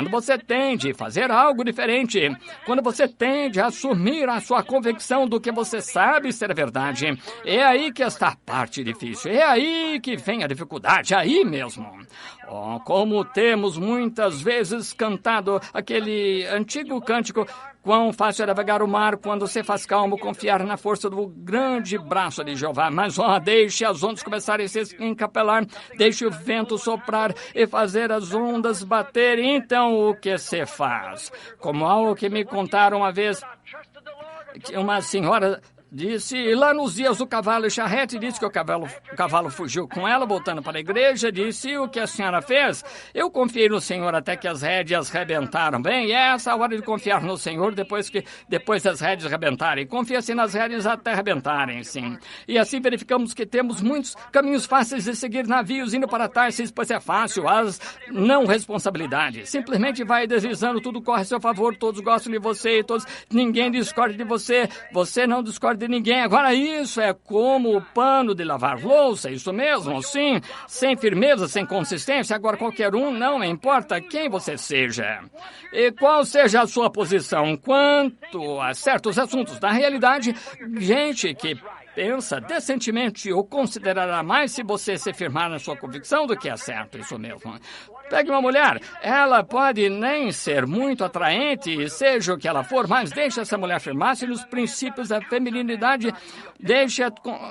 você tende a fazer algo diferente, quando você tende a assumir a sua convicção do que você sabe ser verdade, é aí que está a parte difícil, é aí que vem a dificuldade, aí mesmo. Oh, como temos muitas vezes cantado aquele antigo cântico, quão fácil é navegar o mar quando se faz calmo, confiar na força do grande braço de Jeová. Mas, deixe as ondas começarem a se encapelar, deixe o vento soprar e fazer as ondas bater. Então, o que se faz? Como algo que me contaram uma vez, uma senhora disse, lá nos dias do cavalo e charrete, disse que o cavalo fugiu com ela, voltando para a igreja, disse, o que a senhora fez? Eu confiei no Senhor até que as rédeas rebentaram. Bem, é essa a hora de confiar no Senhor depois das rédeas rebentarem. Confia-se nas rédeas até rebentarem, sim. E assim verificamos que temos muitos caminhos fáceis de seguir navios indo para Tarsis, pois é fácil, as não responsabilidade. Simplesmente vai deslizando, tudo corre a seu favor, todos gostam de você, ninguém discorda de você, você não discorda de ninguém. Agora isso é como o pano de lavar louça, isso mesmo, sim, sem firmeza, sem consistência. Agora qualquer um, não importa quem você seja e qual seja a sua posição quanto a certos assuntos. Na realidade, gente que pensa decentemente ou considerará mais se você se firmar na sua convicção do que é certo, isso mesmo. Pegue uma mulher, ela pode nem ser muito atraente, seja o que ela for, mas deixe essa mulher firmar-se nos princípios da feminilidade, deixe-a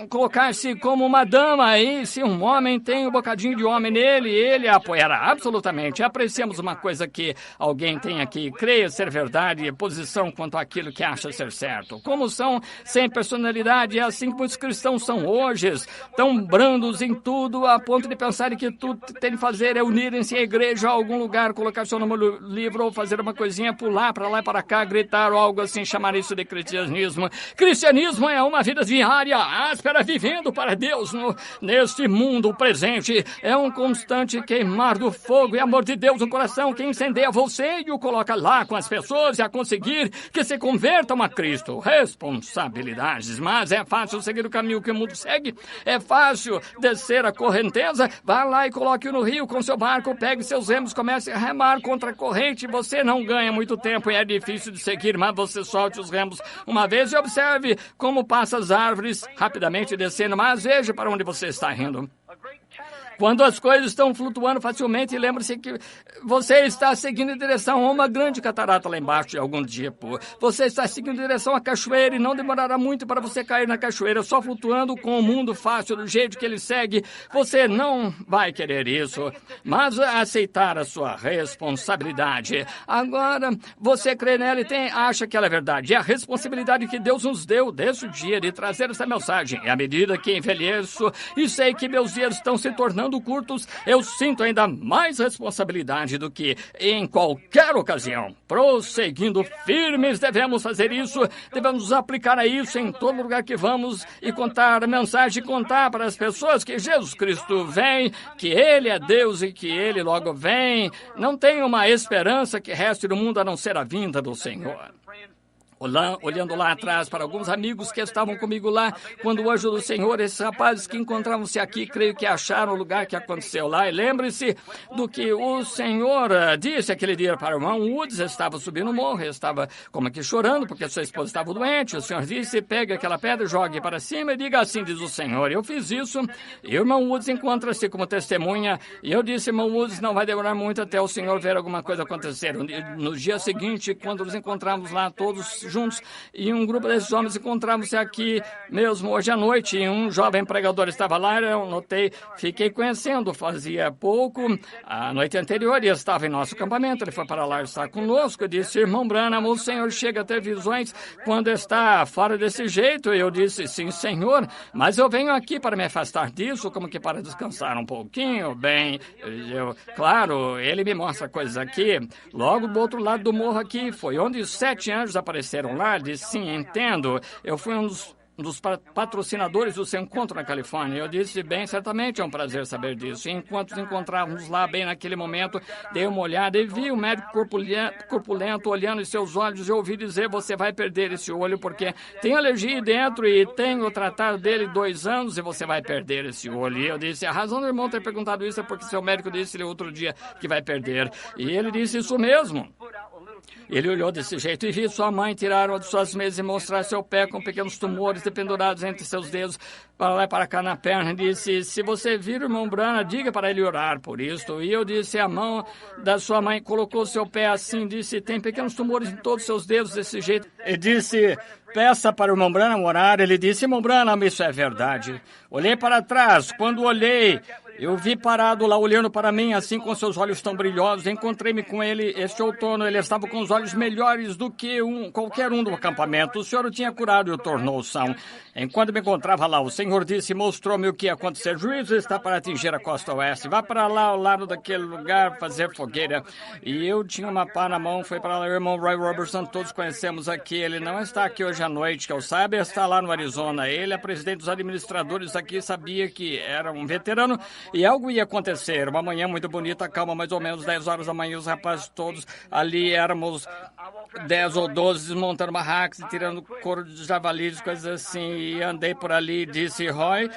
colocar-se como uma dama, e se um homem tem um bocadinho de homem nele, ele a apoiará absolutamente. Apreciamos uma coisa que alguém tem aqui, creia ser verdade, posição quanto àquilo que acha ser certo. Como são sem personalidade, é assim que muitos cristãos são hoje, tão brandos em tudo, a ponto de pensarem que tudo que tem de fazer é unirem-se igreja a algum lugar, colocar seu nome no livro ou fazer uma coisinha, pular para lá e para cá, gritar ou algo assim, chamar isso de cristianismo. Cristianismo é uma vida diária, áspera, vivendo para Deus neste mundo presente. É um constante queimar do fogo e amor de Deus no coração que incendeia você e o coloca lá com as pessoas e a conseguir que se convertam a Cristo. Responsabilidades, mas é fácil seguir o caminho que o mundo segue, é fácil descer a correnteza, vá lá e coloque-o no rio com seu barco, pegue seus remos, comece a remar contra a corrente. Você não ganha muito tempo e é difícil de seguir, mas você solte os remos uma vez e observe como passa as árvores rapidamente descendo, mas veja para onde você está indo. Quando as coisas estão flutuando facilmente, lembre-se que você está seguindo em direção a uma grande catarata lá embaixo de algum tipo. Você está seguindo em direção à cachoeira e não demorará muito para você cair na cachoeira, só flutuando com o mundo fácil, do jeito que ele segue. Você não vai querer isso, mas aceitar a sua responsabilidade. Agora, você crê nela e acha que ela é verdade. É a responsabilidade que Deus nos deu desde o dia de trazer essa mensagem. E à medida que envelheço e sei que meus dias estão se tornando curtos, eu sinto ainda mais responsabilidade do que em qualquer ocasião. Prosseguindo firmes, devemos fazer isso, devemos aplicar a isso em todo lugar que vamos e contar a mensagem, contar para as pessoas que Jesus Cristo vem, que Ele é Deus e que Ele logo vem. Não tem uma esperança que reste no mundo a não ser a vinda do Senhor. Olhando lá atrás para alguns amigos que estavam comigo lá, quando o anjo do Senhor, esses rapazes que encontravam-se aqui, creio que acharam o lugar que aconteceu lá. E lembre-se do que o Senhor disse aquele dia para o irmão Woods. Estava subindo o morro, estava como aqui chorando, porque sua esposa estava doente. O Senhor disse, pegue aquela pedra, jogue para cima e diga assim, diz o Senhor. Eu fiz isso, e o irmão Woods encontra-se como testemunha. E eu disse, irmão Woods, não vai demorar muito até o Senhor ver alguma coisa acontecer. No dia seguinte, quando nos encontramos lá todos juntos, e um grupo desses homens encontramos-se aqui mesmo hoje à noite, e um jovem pregador estava lá, eu notei, fiquei conhecendo, fazia pouco, a noite anterior, e estava em nosso acampamento, ele foi para lá estar conosco, eu disse, irmão Branham, o senhor chega a ter visões quando está fora desse jeito? Eu disse, sim, senhor, mas eu venho aqui para me afastar disso, como que para descansar um pouquinho. Bem, claro, ele me mostra coisas aqui, logo do outro lado do morro aqui, foi onde os 7 anjos apareceram lá. Disse, sim, entendo. Eu fui um dos dos patrocinadores do seu encontro na Califórnia. Eu disse, bem, certamente é um prazer saber disso. E enquanto nos encontrávamos lá, bem naquele momento, dei uma olhada e vi o médico corpulento olhando em seus olhos e ouvi dizer, você vai perder esse olho porque tem alergia aí dentro e tenho tratado dele 2 anos e você vai perder esse olho. E eu disse, a razão do irmão ter perguntado isso é porque seu médico disse-lhe outro dia que vai perder. E ele disse isso mesmo. Ele olhou desse jeito e viu sua mãe tirar uma de suas meias e mostrar seu pé com pequenos tumores dependurados entre seus dedos para lá e para cá na perna. E disse, se você vir o irmão Branham, diga para ele orar por isto. E eu disse, a mão da sua mãe colocou seu pé assim, disse, tem pequenos tumores em todos os seus dedos desse jeito. E disse, peça para o irmão Branham orar. Ele disse, irmão Branham, isso é verdade. Olhei para trás. Quando olhei, eu vi parado lá olhando para mim, assim com seus olhos tão brilhosos. Encontrei-me com ele este outono. Ele estava com os olhos melhores do que qualquer um do acampamento. O senhor o tinha curado e o tornou são. Enquanto me encontrava lá, o senhor disse e mostrou-me o que ia acontecer. Juízo está para atingir a costa oeste. Vá para lá, ao lado daquele lugar, fazer fogueira. E eu tinha uma pá na mão. Foi para lá o irmão Roy Robertson. Todos conhecemos aqui. Ele não está aqui hoje à noite, que eu saiba. Está lá no Arizona. Ele é presidente dos administradores aqui. Sabia que era um veterano. E algo ia acontecer. Uma manhã muito bonita, calma, mais ou menos 10 horas da manhã, os rapazes todos ali, éramos 10 ou 12 desmontando barracas e tirando couro de javalis, coisas assim. E andei por ali e disse, Roy,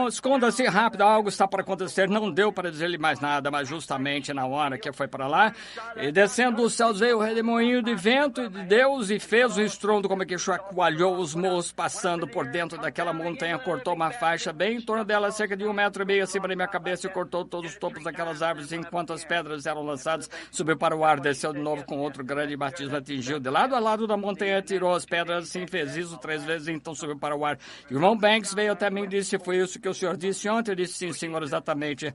esconda-se rápido, algo está para acontecer. Não deu para dizer-lhe mais nada, mas justamente na hora que foi para lá, e descendo dos céus veio o redemoinho de vento de Deus e fez o estrondo como que chacoalhou os morros passando por dentro daquela montanha, cortou uma faixa bem em torno dela, cerca de 1,5 metros acima da minha cabeça e cortou todos os topos daquelas árvores enquanto as pedras eram lançadas, subiu para o ar, desceu de novo com outro grande batismo, atingiu de lado a lado da montanha, tirou as pedras assim, fez isso 3 vezes, então subiu para o ar. E o irmão Banks veio até mim e disse, foi isso que o senhor disse ontem? Eu disse, sim, senhor, exatamente.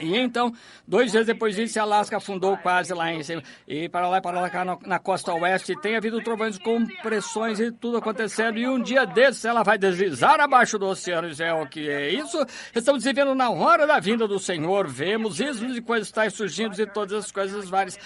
E então, 2 dias depois disso, Alaska afundou quase lá em cima. E para lá cá na costa oeste, tem havido trovões com pressões e tudo acontecendo. E um dia desses, ela vai deslizar abaixo do oceano. Isso é o que é isso? Estamos vivendo na hora da vinda do Senhor. Vemos ismos e coisas tais surgindo e todas as coisas várias.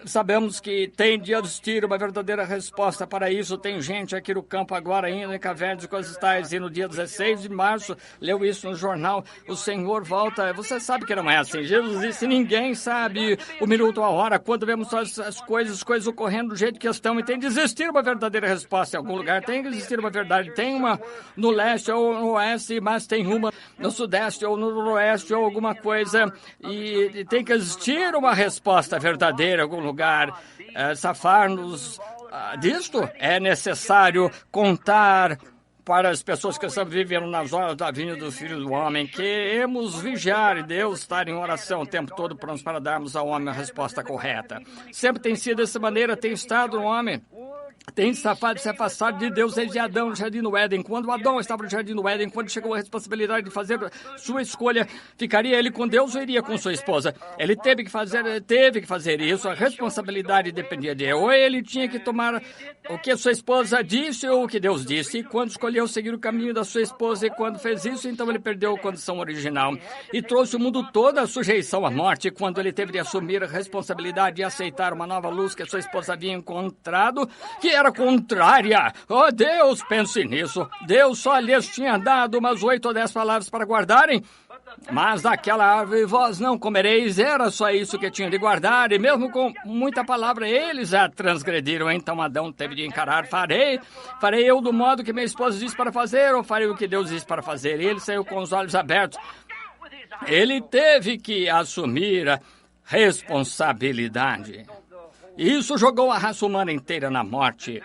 Sabemos que tem dia dos tiros, uma verdadeira resposta para isso. Tem gente aqui no campo agora indo em cavernas e coisas tais. E no dia 16 de março, leu isso no jornal, o Senhor volta. Você sabe que não é assim. Jesus disse, ninguém sabe o minuto, a hora, quando vemos todas as coisas ocorrendo do jeito que estão. E tem que existir uma verdadeira resposta em algum lugar. Tem que existir uma verdade. Tem uma no leste ou no oeste, mas tem uma no sudeste ou no noroeste ou alguma coisa. E tem que existir uma resposta verdadeira em algum lugar. Safar-nos disto é necessário contar para as pessoas que estão vivendo nas horas da vinda do Filho do Homem. Queremos vigiar e Deus estar em oração o tempo todo prontos para darmos ao homem a resposta correta. Sempre tem sido dessa maneira, tem estado o homem. Tem se afastado de Deus desde Adão no Jardim do Éden. Quando Adão estava no Jardim do Éden, quando chegou a responsabilidade de fazer sua escolha, ficaria ele com Deus ou iria com sua esposa? Ele teve que fazer isso, a responsabilidade dependia dele. Ou ele tinha que tomar o que a sua esposa disse ou o que Deus disse. E quando escolheu seguir o caminho da sua esposa e quando fez isso, então ele perdeu a condição original. E trouxe o mundo todo à sujeição à morte. Quando ele teve de assumir a responsabilidade de aceitar uma nova luz que a sua esposa havia encontrado, que era contrária. Oh, Deus, pense nisso. Deus só lhes tinha dado umas 8 ou 10 palavras para guardarem. Mas daquela árvore vós não comereis, era só isso que tinham de guardar, e mesmo com muita palavra eles a transgrediram. Então Adão teve de encarar, farei eu do modo que minha esposa disse para fazer, ou farei o que Deus disse para fazer? E ele saiu com os olhos abertos. Ele teve que assumir a responsabilidade. Isso jogou a raça humana inteira na morte.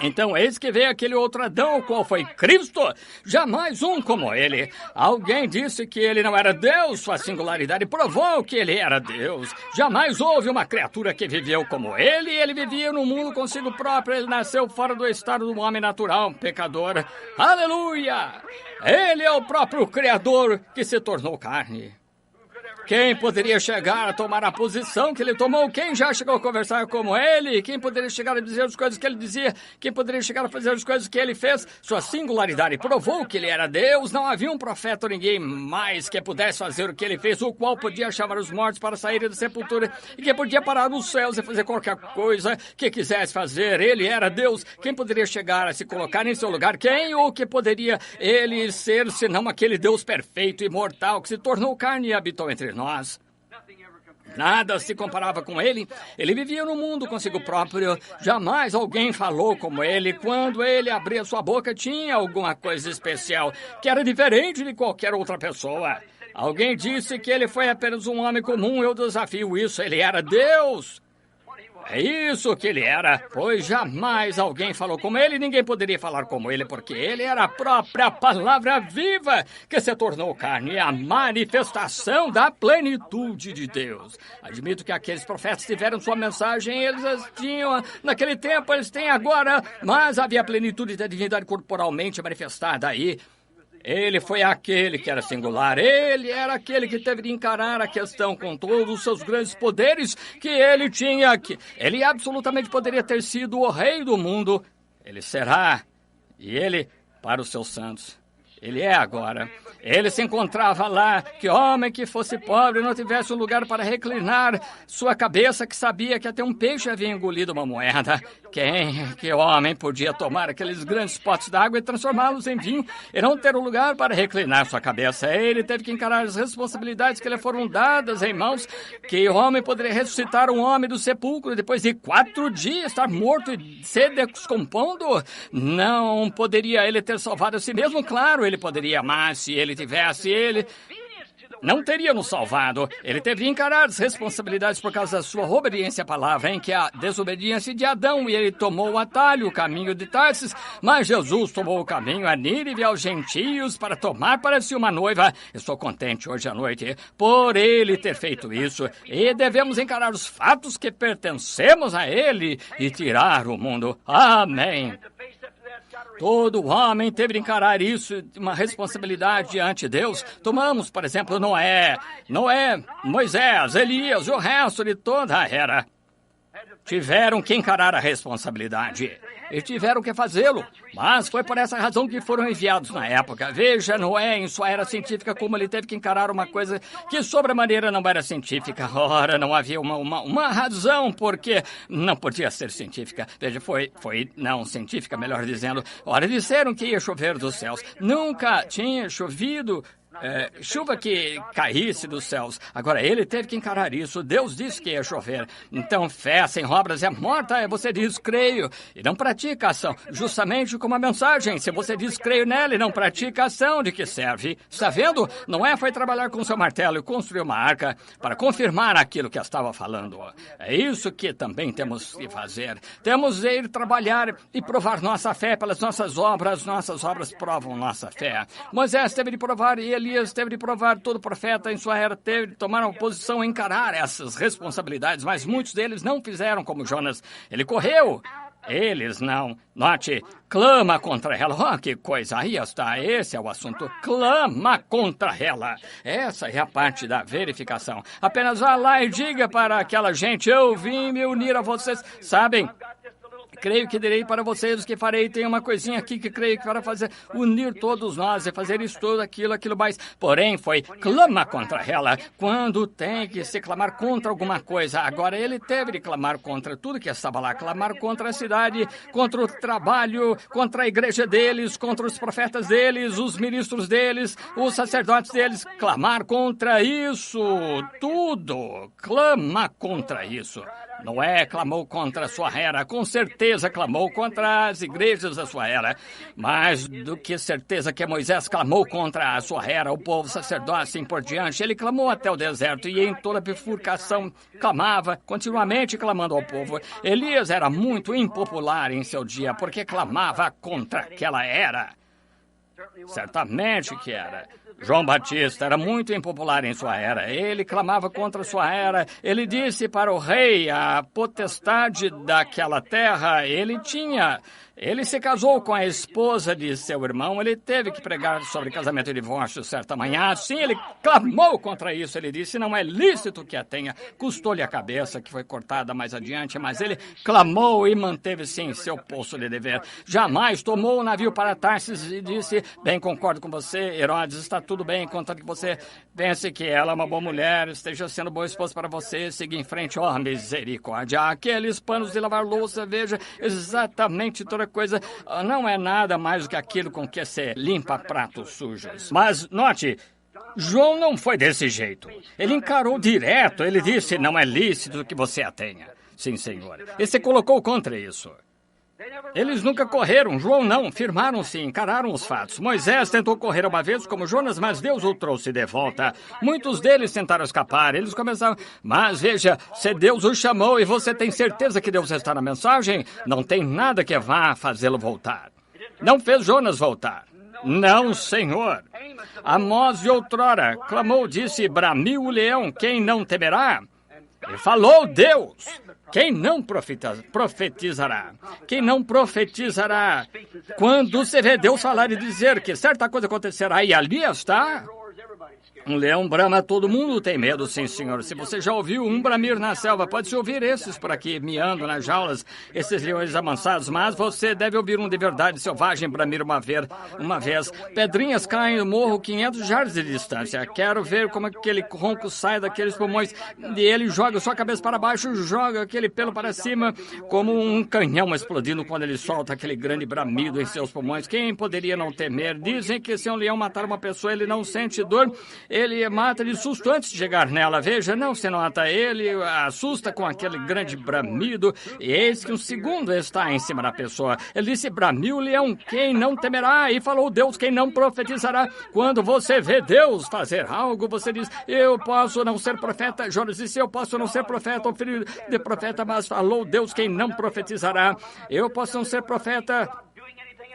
Então, eis que veio aquele outro Adão, o qual foi Cristo, jamais um como ele. Alguém disse que ele não era Deus, sua singularidade provou que ele era Deus. Jamais houve uma criatura que viveu como ele, e ele vivia no mundo consigo próprio, ele nasceu fora do estado do homem natural, pecador. Aleluia! Ele é o próprio Criador que se tornou carne. Quem poderia chegar a tomar a posição que ele tomou? Quem já chegou a conversar como ele? Quem poderia chegar a dizer as coisas que ele dizia? Quem poderia chegar a fazer as coisas que ele fez? Sua singularidade provou que ele era Deus. Não havia um profeta ou ninguém mais que pudesse fazer o que ele fez, o qual podia chamar os mortos para saírem da sepultura e que podia parar nos céus e fazer qualquer coisa que quisesse fazer. Ele era Deus. Quem poderia chegar a se colocar em seu lugar? Quem ou que poderia ele ser, senão aquele Deus perfeito e imortal que se tornou carne e habitou entre nós? Nada se comparava com ele. Ele vivia no mundo consigo próprio. Jamais alguém falou como ele. Quando ele abria sua boca, tinha alguma coisa especial que era diferente de qualquer outra pessoa. Alguém disse que ele foi apenas um homem comum. Eu desafio isso. Ele era Deus. É isso que ele era, pois jamais alguém falou como ele, ninguém poderia falar como ele, porque ele era a própria palavra viva que se tornou carne, a manifestação da plenitude de Deus. Admito que aqueles profetas tiveram sua mensagem, eles as tinham naquele tempo, eles têm agora, mas havia a plenitude da divindade corporalmente manifestada aí. Ele foi aquele que era singular. Ele era aquele que teve de encarar a questão com todos os seus grandes poderes que ele tinha. Ele absolutamente poderia ter sido o rei do mundo. Ele será. E ele, para os seus santos, ele é agora. Ele se encontrava lá, que homem que fosse pobre não tivesse um lugar para reclinar sua cabeça, que sabia que até um peixe havia engolido uma moeda. Que homem podia tomar aqueles grandes potes d'água e transformá-los em vinho e não ter um lugar para reclinar sua cabeça? Ele teve que encarar as responsabilidades que lhe foram dadas em mãos. Que homem poderia ressuscitar um homem do sepulcro depois de 4 dias estar morto e se descompondo? Não poderia ele ter salvado a si mesmo? Claro, ele poderia, mas se ele tivesse, ele não teria nos salvado. Ele teve de encarar as responsabilidades por causa da sua obediência à palavra, em que a desobediência de Adão, e ele tomou o atalho, o caminho de Tarsis, mas Jesus tomou o caminho a Nínive, aos gentios, para tomar para si uma noiva. Estou contente hoje à noite por ele ter feito isso, e devemos encarar os fatos que pertencemos a ele e tirar o mundo. Amém. Todo homem teve de encarar isso, uma responsabilidade diante de Deus. Tomamos, por exemplo, Noé, Moisés, Elias, o resto de toda a era. Tiveram que encarar a responsabilidade e tiveram que fazê-lo, mas foi por essa razão que foram enviados na época. Veja Noé em sua era científica como ele teve que encarar uma coisa que sobremaneira não era científica. Ora, não havia uma razão porque não podia ser científica. Veja, foi não científica, melhor dizendo. Ora, disseram que ia chover dos céus. Nunca tinha chovido chuva que caísse dos céus. Agora, ele teve que encarar isso. Deus disse que ia chover. Então, fé sem obras é morta. Você diz, creio, e não pratica ação. Justamente como a mensagem. Se você diz, creio nela e não pratica ação, de que serve? Está vendo? Noé foi trabalhar com seu martelo e construir uma arca para confirmar aquilo que estava falando. É isso que também temos que fazer. Temos de ir trabalhar e provar nossa fé pelas nossas obras. Nossas obras provam nossa fé. Moisés teve de provar e Elias teve de provar, todo profeta em sua era teve de tomar uma posição e encarar essas responsabilidades, mas muitos deles não fizeram como Jonas. Ele correu. Eles não. Note, clama contra ela. Oh, que coisa. Aí está. Esse é o assunto. Clama contra ela. Essa é a parte da verificação. Apenas vá lá e diga para aquela gente, eu vim me unir a vocês. Sabem? Creio que direi para vocês o que farei. Tem uma coisinha aqui que creio que para fazer, unir todos nós e fazer isso, tudo, aquilo mais. Porém, foi clama contra ela. Quando tem que se clamar contra alguma coisa. Agora, ele teve de clamar contra tudo que estava lá. Clamar contra a cidade, contra o trabalho, contra a igreja deles, contra os profetas deles, os ministros deles, os sacerdotes deles. Clamar contra isso. Tudo. Clama contra isso. Noé clamou contra a sua era, com certeza clamou contra as igrejas da sua era. Mais do que certeza que Moisés clamou contra a sua era, o povo sacerdote, assim por diante. Ele clamou até o deserto e em toda a bifurcação clamava, continuamente clamando ao povo. Elias era muito impopular em seu dia, porque clamava contra aquela era. Certamente que era. João Batista era muito impopular em sua era. Ele clamava contra sua era. Ele disse para o rei a potestade daquela terra. Ele se casou com a esposa de seu irmão. Ele teve que pregar sobre casamento e divórcio certa manhã. Sim, ele clamou contra isso. Ele disse, não é lícito que a tenha. Custou-lhe a cabeça, que foi cortada mais adiante, mas ele clamou e manteve-se em seu posto de dever. Jamais tomou o navio para Tarsis e disse, bem, concordo com você, Herodes, está tudo bem, contanto que você pense que ela é uma boa mulher, esteja sendo boa esposa para você, siga em frente, ó, misericórdia. Aqueles panos de lavar louça, veja, exatamente toda coisa, não é nada mais do que aquilo com que se limpa pratos sujos. Mas, note, João não foi desse jeito. Ele encarou direto, ele disse, não é lícito que você a tenha. Sim, senhor. E se colocou contra isso. Eles nunca correram, João não, firmaram-se, encararam os fatos. Moisés tentou correr uma vez como Jonas, mas Deus o trouxe de volta. Muitos deles tentaram escapar, eles começaram... Mas veja, se Deus o chamou e você tem certeza que Deus está na mensagem, não tem nada que vá fazê-lo voltar. Não fez Jonas voltar. Não, senhor. Amós de outrora clamou, disse, bramiu o leão, quem não temerá? E falou Deus. Quem não profetizará? Quem não profetizará? Quando você vê Deus falar e dizer que certa coisa acontecerá e ali está... Um leão brama, todo mundo tem medo, sim, senhor. Se você já ouviu um bramir na selva, pode-se ouvir esses por aqui, miando nas jaulas, esses leões amansados, mas você deve ouvir um de verdade selvagem bramir uma vez. Pedrinhas caem no morro 500 jardas de distância. Quero ver como aquele ronco sai daqueles pulmões e ele joga sua cabeça para baixo, joga aquele pelo para cima, como um canhão explodindo quando ele solta aquele grande bramido em seus pulmões. Quem poderia não temer? Dizem que se um leão matar uma pessoa, ele não sente dor. Ele mata de susto antes de chegar nela. Veja, não se nota. Ele assusta com aquele grande bramido. E eis que um segundo está em cima da pessoa. Ele disse, bramiu o leão, quem não temerá? E falou Deus, quem não profetizará? Quando você vê Deus fazer algo, você diz, eu posso não ser profeta. Jonas disse, eu posso não ser profeta ou filho de profeta, mas falou Deus, quem não profetizará? Eu posso não ser profeta...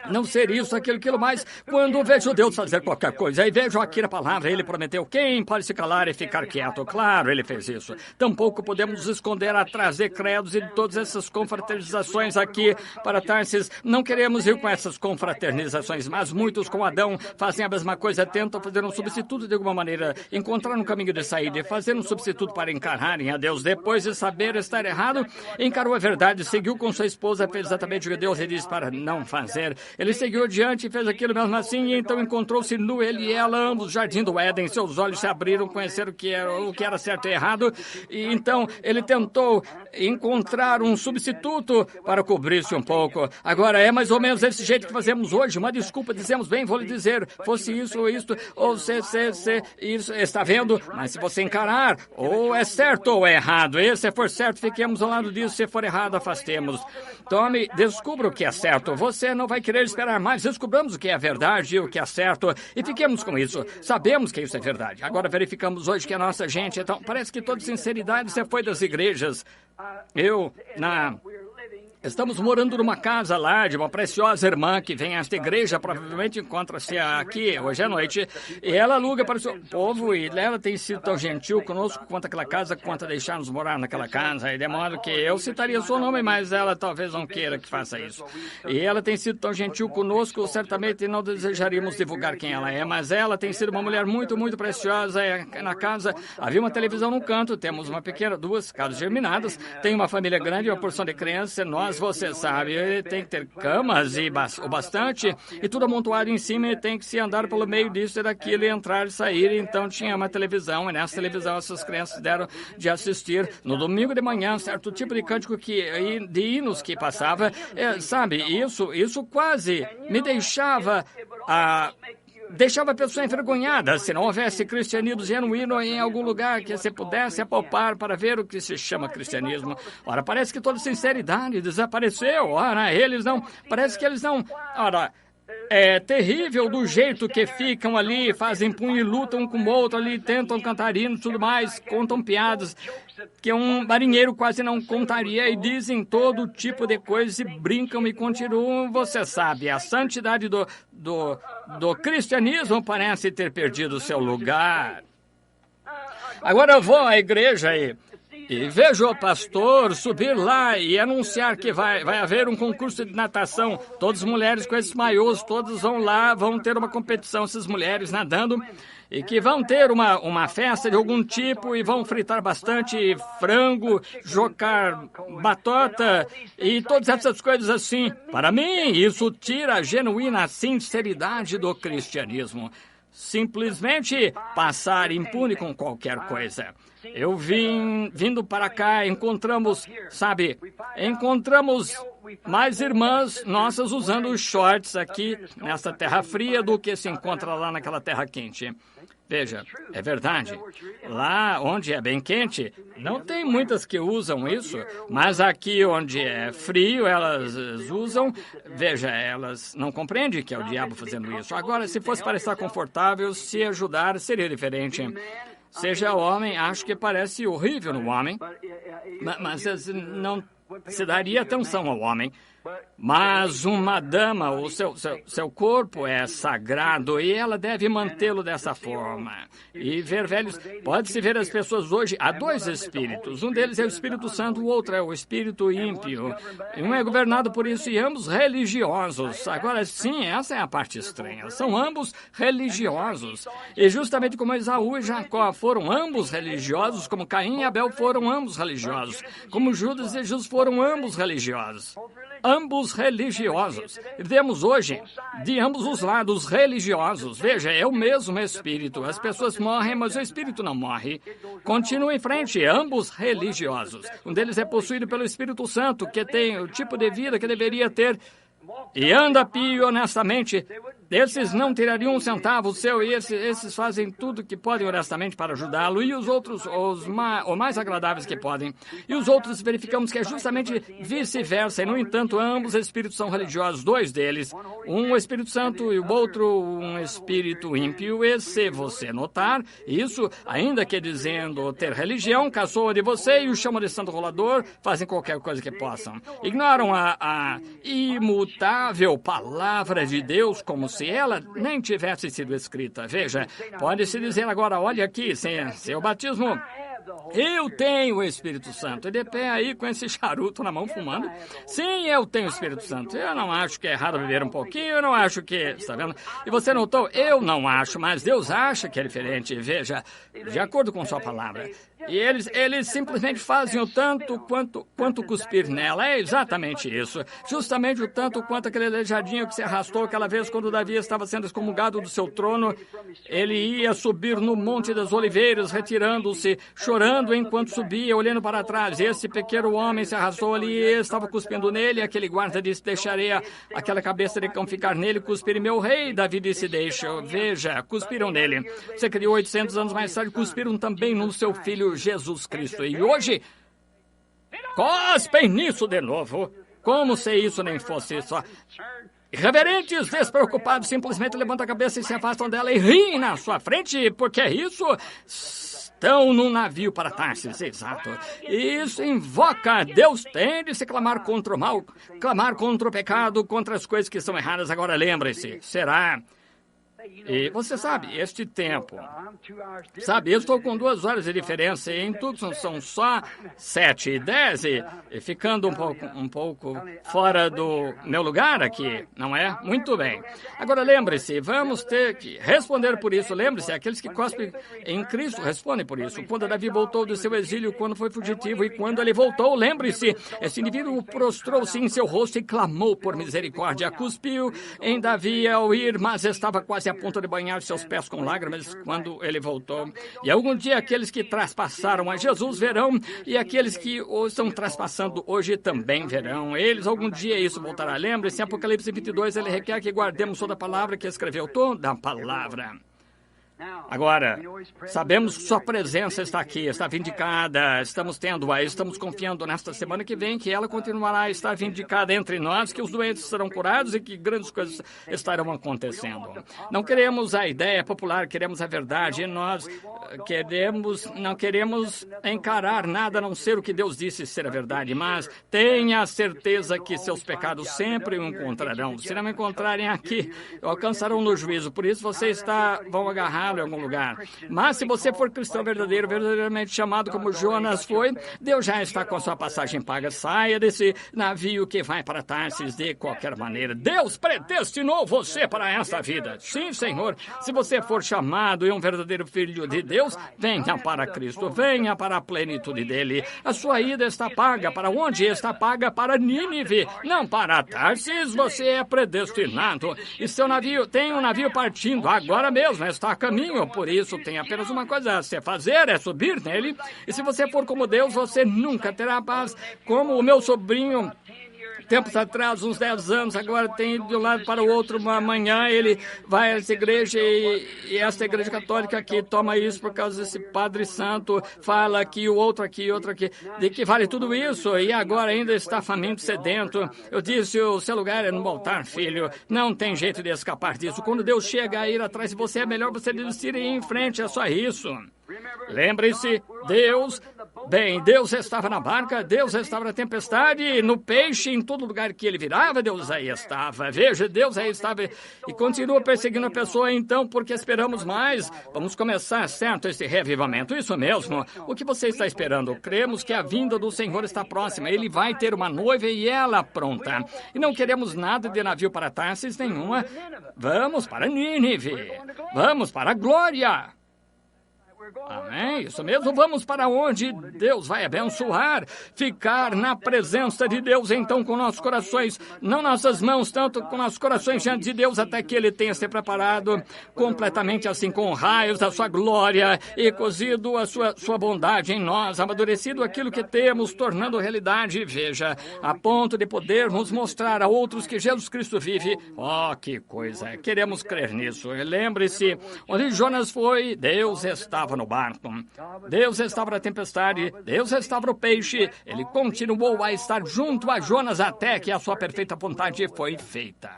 Não ser isso, aquilo mais, quando vejo Deus fazer qualquer coisa, aí vejo aqui na palavra, ele prometeu, quem pode se calar e ficar quieto? Claro, ele fez isso. Tampouco podemos nos esconder atrás de credos e de todas essas confraternizações aqui para Tarsis. Não queremos ir com essas confraternizações, mas muitos com Adão fazem a mesma coisa, tentam fazer um substituto de alguma maneira, encontrar um caminho de saída e fazer um substituto para encararem a Deus. Depois de saber estar errado, encarou a verdade, seguiu com sua esposa, fez exatamente o que Deus lhe disse para não fazer. Ele seguiu adiante e fez aquilo mesmo assim, e então encontrou-se nu, ele e ela, ambos no jardim do Éden. Seus olhos se abriram, conheceram o que era certo e errado, e então ele tentou encontrar um substituto para cobrir-se um pouco. Agora, é mais ou menos desse jeito que fazemos hoje. Uma desculpa, dizemos, bem, vou lhe dizer, fosse isso ou isto, ou se, isso, está vendo? Mas se você encarar, ou é certo ou é errado. E se for certo, fiquemos ao lado disso, se for errado, afastemos. Tome, descubra o que é certo. Você não vai querer esperar mais. Descobramos o que é verdade e o que é certo e fiquemos com isso. Sabemos que isso é verdade. Agora verificamos hoje que a nossa gente... Então, parece que toda sinceridade você foi das igrejas. Estamos morando numa casa lá de uma preciosa irmã que vem a esta igreja, provavelmente encontra-se aqui hoje à noite, e ela aluga para o seu povo, e ela tem sido tão gentil conosco quanto aquela casa, quanto a deixar-nos morar naquela casa, e de modo que eu citaria o seu nome, mas ela talvez não queira que faça isso. E ela tem sido tão gentil conosco, certamente não desejaríamos divulgar quem ela é, mas ela tem sido uma mulher muito, muito preciosa. Na casa havia uma televisão no canto, temos uma pequena, 2 casas germinadas, tem uma família grande, uma porção de crianças, você sabe, tem que ter camas e o bastante, e tudo amontoado em cima, e tem que se andar pelo meio disso e daquilo, e entrar e sair. Então tinha uma televisão, e nessa televisão essas crianças deram de assistir no domingo de manhã certo tipo de cântico de hinos que passava. Sabe, isso quase me deixava a pessoa envergonhada se não houvesse cristianismo genuíno em algum lugar que se pudesse apalpar para ver o que se chama cristianismo. Ora, parece que toda sinceridade desapareceu. Ora, parece que eles não... Ora, é terrível do jeito que ficam ali, fazem punho e lutam um com o outro ali, tentam cantar hinos e tudo mais, contam piadas que um marinheiro quase não contaria, e dizem todo tipo de coisas e brincam e continuam. Você sabe, a santidade do cristianismo parece ter perdido seu lugar. Agora eu vou à igreja e vejo o pastor subir lá e anunciar que vai haver um concurso de natação. Todas as mulheres com esses maiôs, todas vão lá, vão ter uma competição, essas mulheres nadando, e que vão ter uma festa de algum tipo e vão fritar bastante frango, jogar batota e todas essas coisas assim. Para mim, isso tira a genuína sinceridade do cristianismo. Simplesmente passar impune com qualquer coisa. Eu vindo para cá, encontramos mais irmãs nossas usando shorts aqui nessa terra fria do que se encontra lá naquela terra quente. Veja, é verdade. Lá onde é bem quente, não tem muitas que usam isso, mas aqui onde é frio, elas usam. Veja, elas não compreendem que é o diabo fazendo isso. Agora, se fosse para estar confortável, se ajudar, seria diferente. Seja homem, acho que parece horrível no homem, mas não se daria atenção ao homem. Mas uma dama, o seu corpo é sagrado e ela deve mantê-lo dessa forma. E ver velhos, pode-se ver as pessoas hoje, há dois espíritos. Um deles é o Espírito Santo, o outro é o Espírito ímpio. Um é governado por isso e ambos religiosos. Agora sim, essa é a parte estranha. São ambos religiosos. E justamente como Esaú e Jacó foram ambos religiosos, como Caim e Abel foram ambos religiosos, como Judas e Jesus foram ambos religiosos. Ambos religiosos. Vemos hoje, de ambos os lados, religiosos. Veja, é o mesmo Espírito. As pessoas morrem, mas o Espírito não morre. Continua em frente, ambos religiosos. Um deles é possuído pelo Espírito Santo, que tem o tipo de vida que deveria ter e anda pio e honestamente. Esses não tirariam um centavo seu e esses fazem tudo que podem honestamente para ajudá-lo. E os outros, os mais agradáveis que podem. E os outros verificamos que é justamente vice-versa. E, no entanto, ambos espíritos são religiosos. Dois deles, um Espírito Santo e o outro um espírito ímpio. E se você notar, isso, ainda que dizendo ter religião, caçoa de você e o chamam de santo rolador, fazem qualquer coisa que possam. Ignoram a imutável palavra de Deus como se ela nem tivesse sido escrita. Veja, pode-se dizer agora, olha aqui, seu batismo, eu tenho o Espírito Santo. E de pé aí com esse charuto na mão fumando. Sim, eu tenho o Espírito Santo. Eu não acho que é errado beber um pouquinho, eu não acho que... Está vendo? E você notou? Eu não acho, mas Deus acha que é diferente. Veja, de acordo com sua palavra. E eles simplesmente fazem o tanto quanto cuspir nela. É exatamente isso. Justamente o tanto quanto aquele aleijadinho que se arrastou aquela vez quando Davi estava sendo excomungado do seu trono. Ele ia subir no Monte das Oliveiras, retirando-se, chorando enquanto subia, olhando para trás. Esse pequeno homem se arrastou ali e estava cuspindo nele. Aquele guarda disse, deixarei aquela cabeça de cão ficar nele, cuspir meu rei. Davi disse, deixa. Veja, cuspiram nele. Cerca de 800 anos mais tarde, cuspiram também no seu filho Jesus Cristo. E hoje, cospem nisso de novo. Como se isso nem fosse só... Irreverentes, despreocupados, simplesmente levantam a cabeça e se afastam dela e riem na sua frente, porque é isso... Estão num navio para Tarsis, exato. Isso invoca, Deus tem de se clamar contra o mal, clamar contra o pecado, contra as coisas que são erradas. Agora lembre-se, será... E você sabe, este tempo, sabe, eu estou com 2 horas de diferença e em Tucson são só 7:10 e ficando um pouco fora do meu lugar aqui, não é? Muito bem. Agora lembre-se, vamos ter que responder por isso. Lembre-se, aqueles que cospem em Cristo respondem por isso. Quando Davi voltou do seu exílio, quando foi fugitivo e quando ele voltou, lembre-se, esse indivíduo prostrou-se em seu rosto e clamou por misericórdia. Cuspiu em Davi ao ir, mas estava quase a ponto de banhar seus pés com lágrimas quando ele voltou. E algum dia aqueles que traspassaram a Jesus verão, e aqueles que o estão traspassando hoje também verão. Eles algum dia isso voltará. Lembre-se, em Apocalipse 22, ele requer que guardemos toda a palavra que escreveu, toda a palavra. Agora, sabemos que sua presença está aqui, está vindicada, estamos confiando nesta semana que vem que ela continuará a estar vindicada entre nós, que os doentes serão curados e que grandes coisas estarão acontecendo. Não queremos a ideia popular, queremos a verdade, e nós não queremos encarar nada a não ser o que Deus disse ser a verdade, mas tenha certeza que seus pecados sempre o encontrarão. Se não me encontrarem aqui, alcançarão no juízo, por isso vão agarrar em algum lugar. Mas se você for cristão verdadeiro, verdadeiramente chamado como Jonas foi, Deus já está com sua passagem paga. Saia desse navio que vai para Tarsis de qualquer maneira. Deus predestinou você para essa vida. Sim, Senhor. Se você for chamado e um verdadeiro filho de Deus, venha para Cristo, venha para a plenitude dele. A sua ida está paga. Para onde está paga? Para Nínive, não para Tarsis. Você é predestinado. E seu navio, tem um navio partindo agora mesmo, está a caminho. Por isso, tem apenas uma coisa a se fazer, é subir nele. E se você for como Deus, você nunca terá paz. Como o meu sobrinho, tempos atrás, uns 10 anos, agora tem de um lado para o outro. Amanhã ele vai a essa igreja e essa igreja católica aqui toma isso por causa desse Padre Santo, fala aqui, o outro aqui, outro aqui. De que vale tudo isso? E agora ainda está faminto, sedento. Eu disse, o seu lugar é no altar, filho. Não tem jeito de escapar disso. Quando Deus chega a ir atrás de você, é melhor você desistir e ir em frente, é só isso. Lembre-se, Deus estava na barca, Deus estava na tempestade, no peixe, em todo lugar que ele virava, Deus aí estava. Veja, Deus aí estava e continua perseguindo a pessoa, então, porque esperamos mais. Vamos começar, certo, esse revivamento. Isso mesmo. O que você está esperando? Cremos que a vinda do Senhor está próxima. Ele vai ter uma noiva e ela pronta. E não queremos nada de navio para Tarsis nenhuma. Vamos para Nínive. Vamos para a glória. Amém? Isso mesmo. Vamos para onde Deus vai abençoar. Ficar na presença de Deus, então, com nossos corações, não nossas mãos, tanto com nossos corações diante de Deus, até que Ele tenha se preparado completamente assim, com raios da sua glória e cozido a sua bondade em nós, amadurecido aquilo que temos, tornando realidade, veja, a ponto de podermos mostrar a outros que Jesus Cristo vive. Oh, que coisa! Queremos crer nisso. Lembre-se, onde Jonas foi, Deus estava no barco. Deus estava na tempestade, Deus estava no peixe. Ele continuou a estar junto a Jonas até que a sua perfeita vontade foi feita.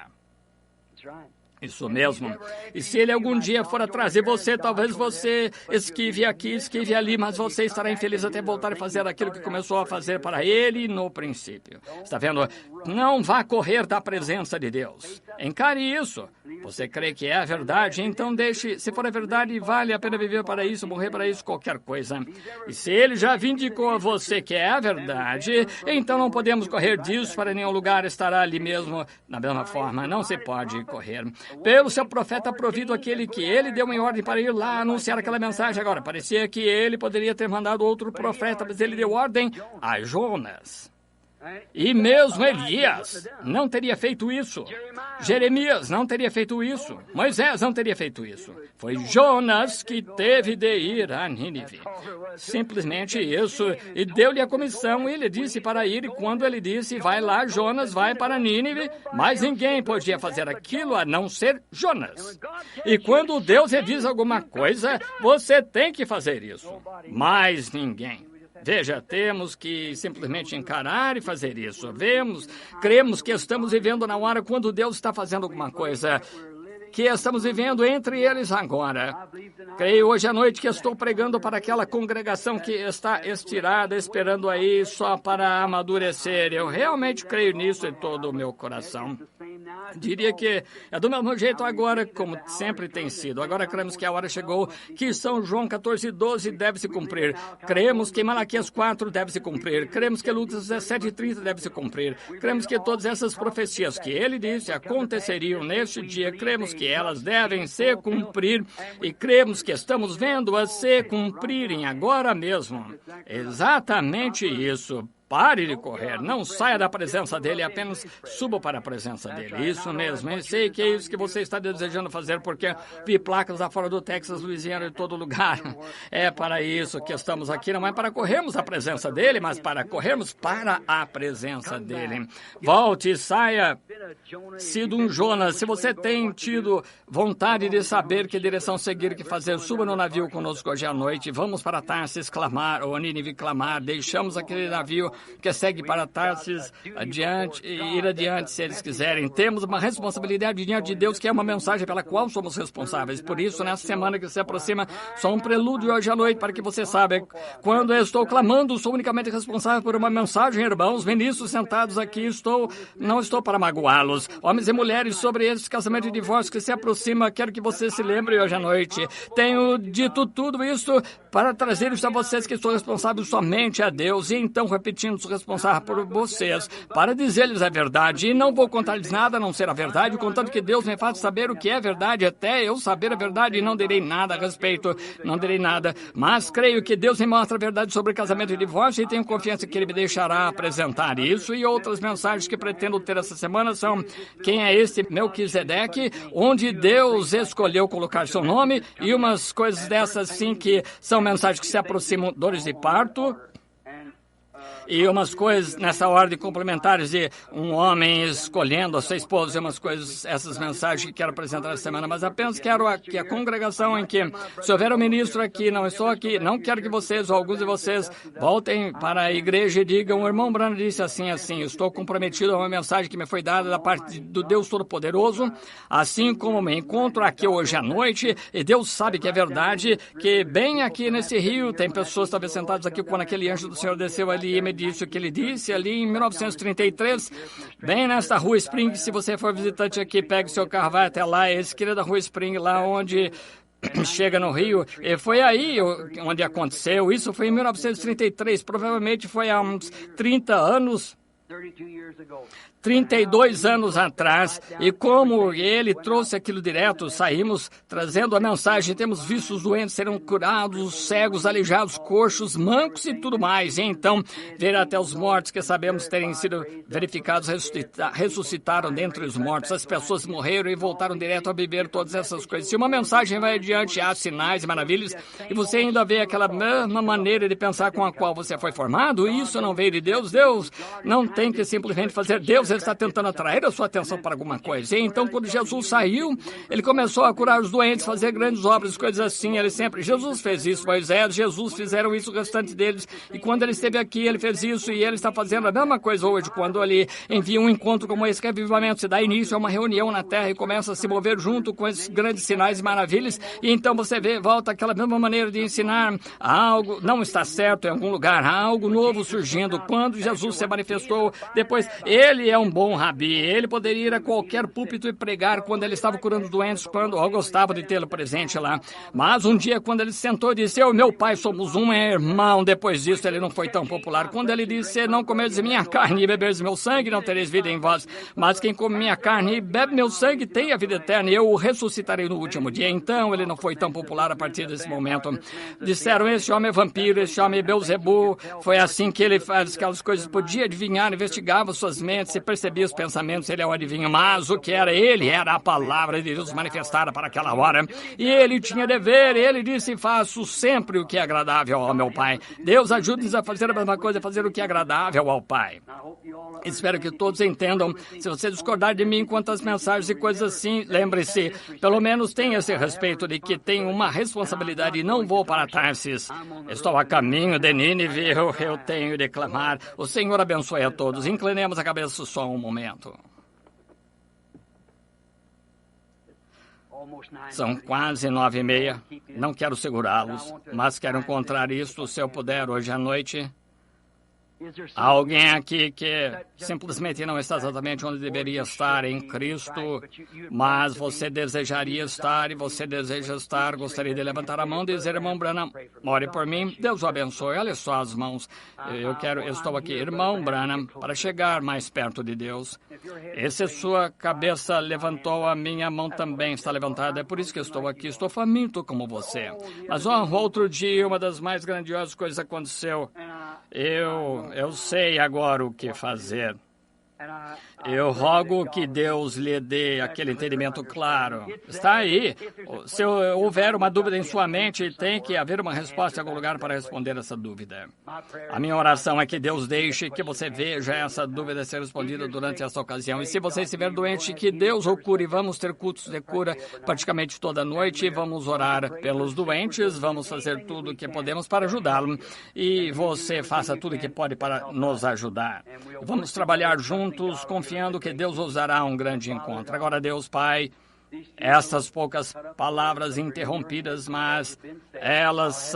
Isso mesmo. E se ele algum dia for atrás de você, talvez você esquive aqui, esquive ali, mas você estará infeliz até voltar a fazer aquilo que começou a fazer para ele no princípio. Está vendo? Não vá correr da presença de Deus. Encare isso. Você crê que é a verdade, então deixe. Se for a verdade, vale a pena viver para isso, morrer para isso, qualquer coisa. E se ele já vindicou a você que é a verdade, então não podemos correr disso para nenhum lugar, estará ali mesmo, da mesma forma. Não se pode correr. Pelo seu profeta provido aquele que ele deu em ordem para ir lá anunciar aquela mensagem. Agora, parecia que ele poderia ter mandado outro profeta, mas ele deu ordem a Jonas. E mesmo Elias não teria feito isso. Jeremias não teria feito isso. Moisés não teria feito isso. Foi Jonas que teve de ir a Nínive. Simplesmente isso. E deu-lhe a comissão e ele disse para ir. E quando ele disse, vai lá, Jonas, vai para Nínive, mas ninguém podia fazer aquilo a não ser Jonas. E quando Deus lhe diz alguma coisa, você tem que fazer isso. Mais ninguém. Veja, temos que simplesmente encarar e fazer isso. Cremos que estamos vivendo na hora quando Deus está fazendo alguma coisa, que estamos vivendo entre eles agora. Creio hoje à noite que estou pregando para aquela congregação que está estirada, esperando aí só para amadurecer. Eu realmente creio nisso em todo o meu coração. Diria que é do mesmo jeito agora, como sempre tem sido. Agora cremos que a hora chegou, que São João 14:12 deve se cumprir. Cremos que Malaquias 4 deve se cumprir. Cremos que Lucas 17:30 deve se cumprir. Cremos que todas essas profecias que ele disse aconteceriam neste dia, cremos que elas devem se cumprir e cremos que estamos vendo-as se cumprirem agora mesmo. Exatamente isso. Pare de correr, não saia da presença dele, apenas suba para a presença dele. Isso mesmo, eu sei que é isso que você está desejando fazer, porque vi placas lá fora do Texas, Louisiana e todo lugar. É para isso que estamos aqui, não é para corrermos a presença dele, mas para corrermos para a presença dele. Volte, saia, sido um Jonas. Se você tem tido vontade de saber que direção seguir, que fazer, suba no navio conosco hoje à noite. Vamos para Tarsis clamar, ou Nínive clamar. Deixamos aquele navio que segue para Tarsis adiante e ir adiante se eles quiserem. Temos uma responsabilidade diante de Deus, que é uma mensagem pela qual somos responsáveis. Por isso, nessa semana que se aproxima, só um prelúdio hoje à noite para que você saiba. Quando eu estou clamando, sou unicamente responsável por uma mensagem, irmãos. Ministros sentados aqui, não estou para magoá-los. Homens e mulheres, sobre esse casamento e divórcio que se aproxima, quero que você se lembre hoje à noite. Tenho dito tudo isso para trazer isso a vocês, que estou responsável somente a Deus. E então, repetindo, sou responsável por vocês, para dizer-lhes a verdade. E não vou contar-lhes nada a não ser a verdade, contanto que Deus me faça saber o que é verdade, até eu saber a verdade, e não direi nada a respeito, não direi nada. Mas creio que Deus me mostra a verdade sobre casamento e divórcio, e tenho confiança que Ele me deixará apresentar isso. E outras mensagens que pretendo ter essa semana são: quem é esse Melquisedeque, onde Deus escolheu colocar seu nome, e umas coisas dessas sim que são mensagens que se aproximam, dores de parto, e umas coisas nessa ordem complementares de um homem escolhendo a sua esposa, e umas coisas, essas mensagens que quero apresentar essa semana, mas apenas quero que a congregação em que, se houver um ministro aqui, não estou aqui, não quero que vocês ou alguns de vocês voltem para a igreja e digam: o irmão Branham disse assim, assim. Estou comprometido a uma mensagem que me foi dada da parte do Deus Todo-Poderoso, assim como me encontro aqui hoje à noite, e Deus sabe que é verdade, que bem aqui nesse rio, tem pessoas talvez sentadas aqui quando aquele anjo do Senhor desceu ali e me disse o que ele disse ali em 1933, bem nesta Rua Spring. Se você for visitante aqui, pegue seu carro, vai até lá, esse querida Rua Spring, lá onde chega no Rio, e foi aí onde aconteceu. Isso foi em 1933, provavelmente foi há uns 30 anos, 32 anos atrás, e como ele trouxe aquilo direto, saímos trazendo a mensagem. Temos visto os doentes serão curados, os cegos, aleijados, coxos, mancos e tudo mais. E então, ver até os mortos que sabemos terem sido verificados ressuscitaram dentre os mortos. As pessoas morreram e voltaram direto a viver, todas essas coisas. Se uma mensagem vai adiante, há sinais e maravilhas, e você ainda vê aquela mesma maneira de pensar com a qual você foi formado, isso não veio de Deus. Deus não tem que simplesmente fazer. Deus, ele está tentando atrair a sua atenção para alguma coisa. E então, quando Jesus saiu, ele começou a curar os doentes, fazer grandes obras, coisas assim. Jesus fez isso, Moisés, Jesus fizeram isso, o restante deles. E quando ele esteve aqui, ele fez isso, e ele está fazendo a mesma coisa hoje, quando ele envia um encontro como esse, que é avivamento, se dá início a uma reunião na terra e começa a se mover junto com esses grandes sinais e maravilhas. E então você vê, volta aquela mesma maneira de ensinar. Algo não está certo em algum lugar, há algo novo surgindo. Quando Jesus se manifestou, depois, ele é um bom rabi, ele poderia ir a qualquer púlpito e pregar quando ele estava curando os doentes, quando eu gostava de tê-lo presente lá. Mas um dia, quando ele sentou e disse: eu e meu pai somos um irmão, depois disso ele não foi tão popular. Quando ele disse: não comereis minha carne e bebereis meu sangue, não tereis vida em vós, mas quem come minha carne e bebe meu sangue tem a vida eterna, e eu o ressuscitarei no último dia. Então ele não foi tão popular a partir desse momento. Disseram: esse homem é vampiro, esse homem é Belzebu. Foi assim que ele faz aquelas coisas, podia adivinhar, investigava suas mentes e percebia os pensamentos. Ele é o adivinho, mas o que era ele? Era a palavra de Deus manifestada para aquela hora, e ele tinha dever. Ele disse: faço sempre o que é agradável ao meu Pai. Deus, ajude-nos a fazer a mesma coisa, a fazer o que é agradável ao Pai. Espero que todos entendam. Se você discordar de mim quanto às mensagens e coisas assim, lembre-se, pelo menos tenha esse respeito de que tenho uma responsabilidade e não vou para Tarsis. Estou a caminho de Nínive, eu tenho de clamar. O Senhor abençoe a todos. Inclinemos a cabeça só um momento. São quase 9h30. Não quero segurá-los, mas quero encontrar isso, se eu puder, hoje à noite. Há alguém aqui que simplesmente não está exatamente onde deveria estar em Cristo, mas você desejaria estar, e você deseja estar, gostaria de levantar a mão e dizer: irmão Branham, ore por mim, Deus o abençoe. Olha só as mãos. Estou aqui, irmão Branham, para chegar mais perto de Deus. E se sua cabeça levantou, a minha mão também está levantada. É por isso que estou aqui, estou faminto como você. Mas outro dia, uma das mais grandiosas coisas aconteceu. Eu sei agora o que fazer. Eu rogo que Deus lhe dê aquele entendimento claro. Está aí. Se houver uma dúvida em sua mente, tem que haver uma resposta em algum lugar para responder essa dúvida. A minha oração é que Deus deixe que você veja essa dúvida ser respondida durante essa ocasião. E se você estiver doente, que Deus o cure. Vamos ter cultos de cura praticamente toda noite. Vamos orar pelos doentes. Vamos fazer tudo o que podemos para ajudá-lo. E você faça tudo o que pode para nos ajudar. Vamos trabalhar juntos, confiando que Deus usará um grande encontro. Agora, Deus Pai, estas poucas palavras interrompidas, mas elas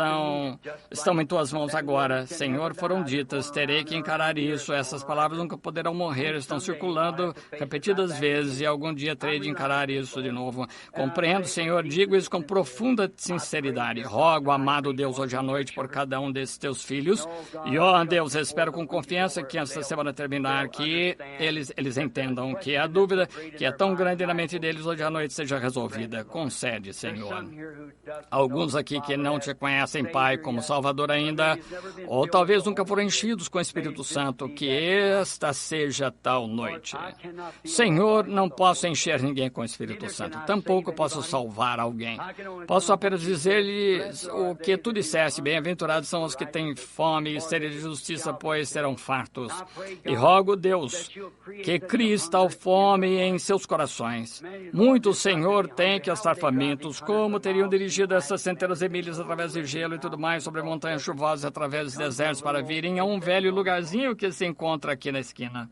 estão em tuas mãos agora. Senhor, foram ditas, terei que encarar isso. Essas palavras nunca poderão morrer, estão circulando repetidas vezes e algum dia terei de encarar isso de novo. Compreendo, Senhor, digo isso com profunda sinceridade. Rogo, amado Deus, hoje à noite por cada um desses teus filhos. E, ó Deus, espero com confiança que essa semana terminar, que eles entendam que a dúvida que é tão grande na mente deles hoje à noite seja resolvida. Concede, Senhor. Alguns aqui que não te conhecem, Pai, como Salvador ainda, ou talvez nunca foram enchidos com o Espírito Santo, que esta seja tal noite. Senhor, não posso encher ninguém com o Espírito Santo, tampouco posso salvar alguém. Posso apenas dizer-lhes o que tu disseste, bem-aventurados são os que têm fome e sede de justiça, pois serão fartos. E rogo, Deus, que crie tal fome em seus corações. Muitos, Senhor, têm que estar famintos. Como teriam dirigido essas centenas de milhas através de gelo e tudo mais sobre montanhas chuvosas, através dos desertos, para virem a um velho lugarzinho que se encontra aqui na esquina?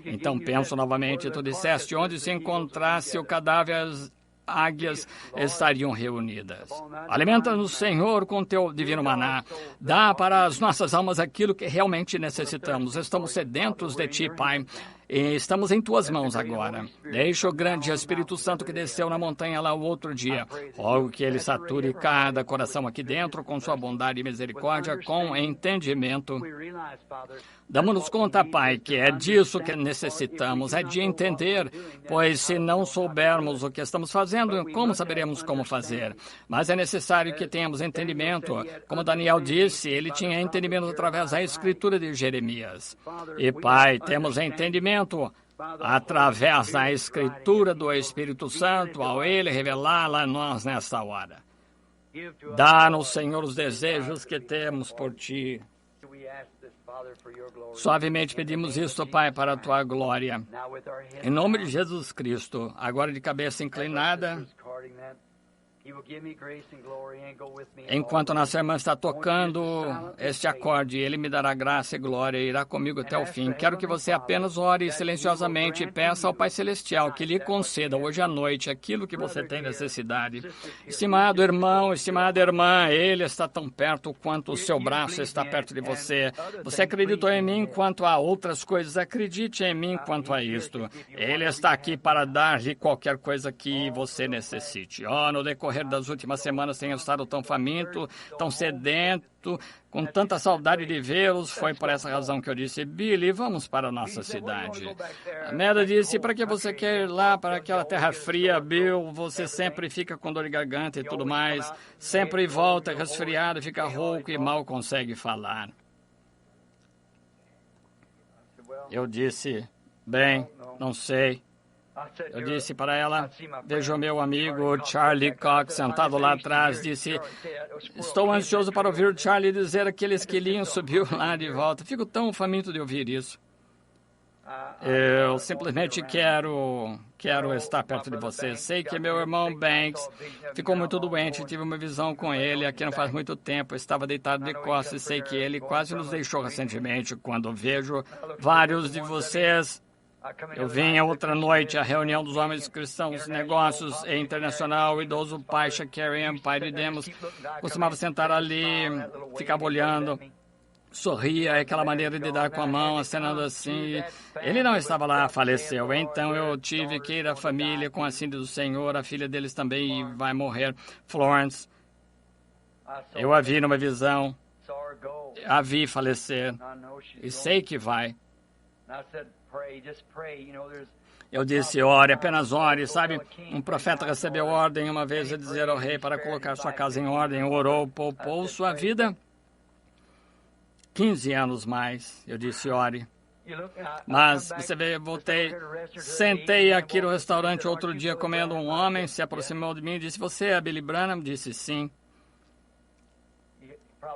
Então penso novamente, tu disseste, onde se encontrasse o cadáver, as águias estariam reunidas. Alimenta-nos, Senhor, com teu divino maná. Dá para as nossas almas aquilo que realmente necessitamos. Estamos sedentos de ti, Pai. E estamos em tuas mãos agora. Deixa o grande Espírito Santo que desceu na montanha lá o outro dia. Rogo que ele sature cada coração aqui dentro com sua bondade e misericórdia, com entendimento. Damos-nos conta, Pai, que é disso que necessitamos, é de entender, pois se não soubermos o que estamos fazendo, como saberemos como fazer? Mas é necessário que tenhamos entendimento. Como Daniel disse, ele tinha entendimento através da escritura de Jeremias. E, Pai, temos entendimento através da escritura do Espírito Santo, ao ele revelá-la a nós nesta hora. Dá-nos, Senhor, os desejos que temos por ti. Suavemente pedimos isto, Pai, para a tua glória. Em nome de Jesus Cristo, agora de cabeça inclinada, enquanto nossa irmã está tocando este acorde, ele me dará graça e glória e irá comigo até o fim. Quero que você apenas ore silenciosamente e peça ao Pai Celestial que lhe conceda hoje à noite aquilo que você tem necessidade. Estimado irmão, estimada irmã, ele está tão perto quanto o seu braço está perto de você. Você acreditou em mim quanto a outras coisas, acredite em mim quanto a isto. Ele está aqui para dar-lhe qualquer coisa que você necessite. No decorrer das últimas semanas tenho estado tão faminto, tão sedento, com tanta saudade de vê-los. Foi por essa razão que eu disse, Billy, vamos para a nossa cidade. A Meda disse, para que você quer ir lá para aquela terra fria, Bill? Você sempre fica com dor de garganta e tudo mais, sempre volta resfriado, fica rouco e mal consegue falar. Eu disse, bem, não sei. Eu disse para ela, vejo meu amigo Charlie Cox sentado lá atrás, disse, estou ansioso para ouvir o Charlie dizer aquele esquilinho subiu lá de volta. Fico tão faminto de ouvir isso. Eu simplesmente quero estar perto de você. Sei que meu irmão Banks ficou muito doente, tive uma visão com ele aqui não faz muito tempo, estava deitado de costas e sei que ele quase nos deixou recentemente. Quando vejo vários de vocês, eu vim outra noite à reunião dos homens cristãos, negócios e internacional, o idoso pai Shakarian, pai de Demos, costumava sentar ali, ficava olhando, sorria, aquela maneira de dar com a mão, acenando assim. Ele não estava lá, faleceu. Então eu tive que ir à família com a cinta do Senhor, a filha deles também vai morrer, Florence. Eu a vi numa visão, a vi falecer, e sei que vai. Eu disse, ore, apenas ore, sabe? Um profeta recebeu ordem uma vez de dizer ao rei para colocar sua casa em ordem, orou, poupou sua vida. 15 anos mais. Eu disse, ore. Mas, você vê, voltei, sentei aqui no restaurante outro dia comendo, um homem se aproximou de mim e disse, você é a Billy Branham? Disse, sim.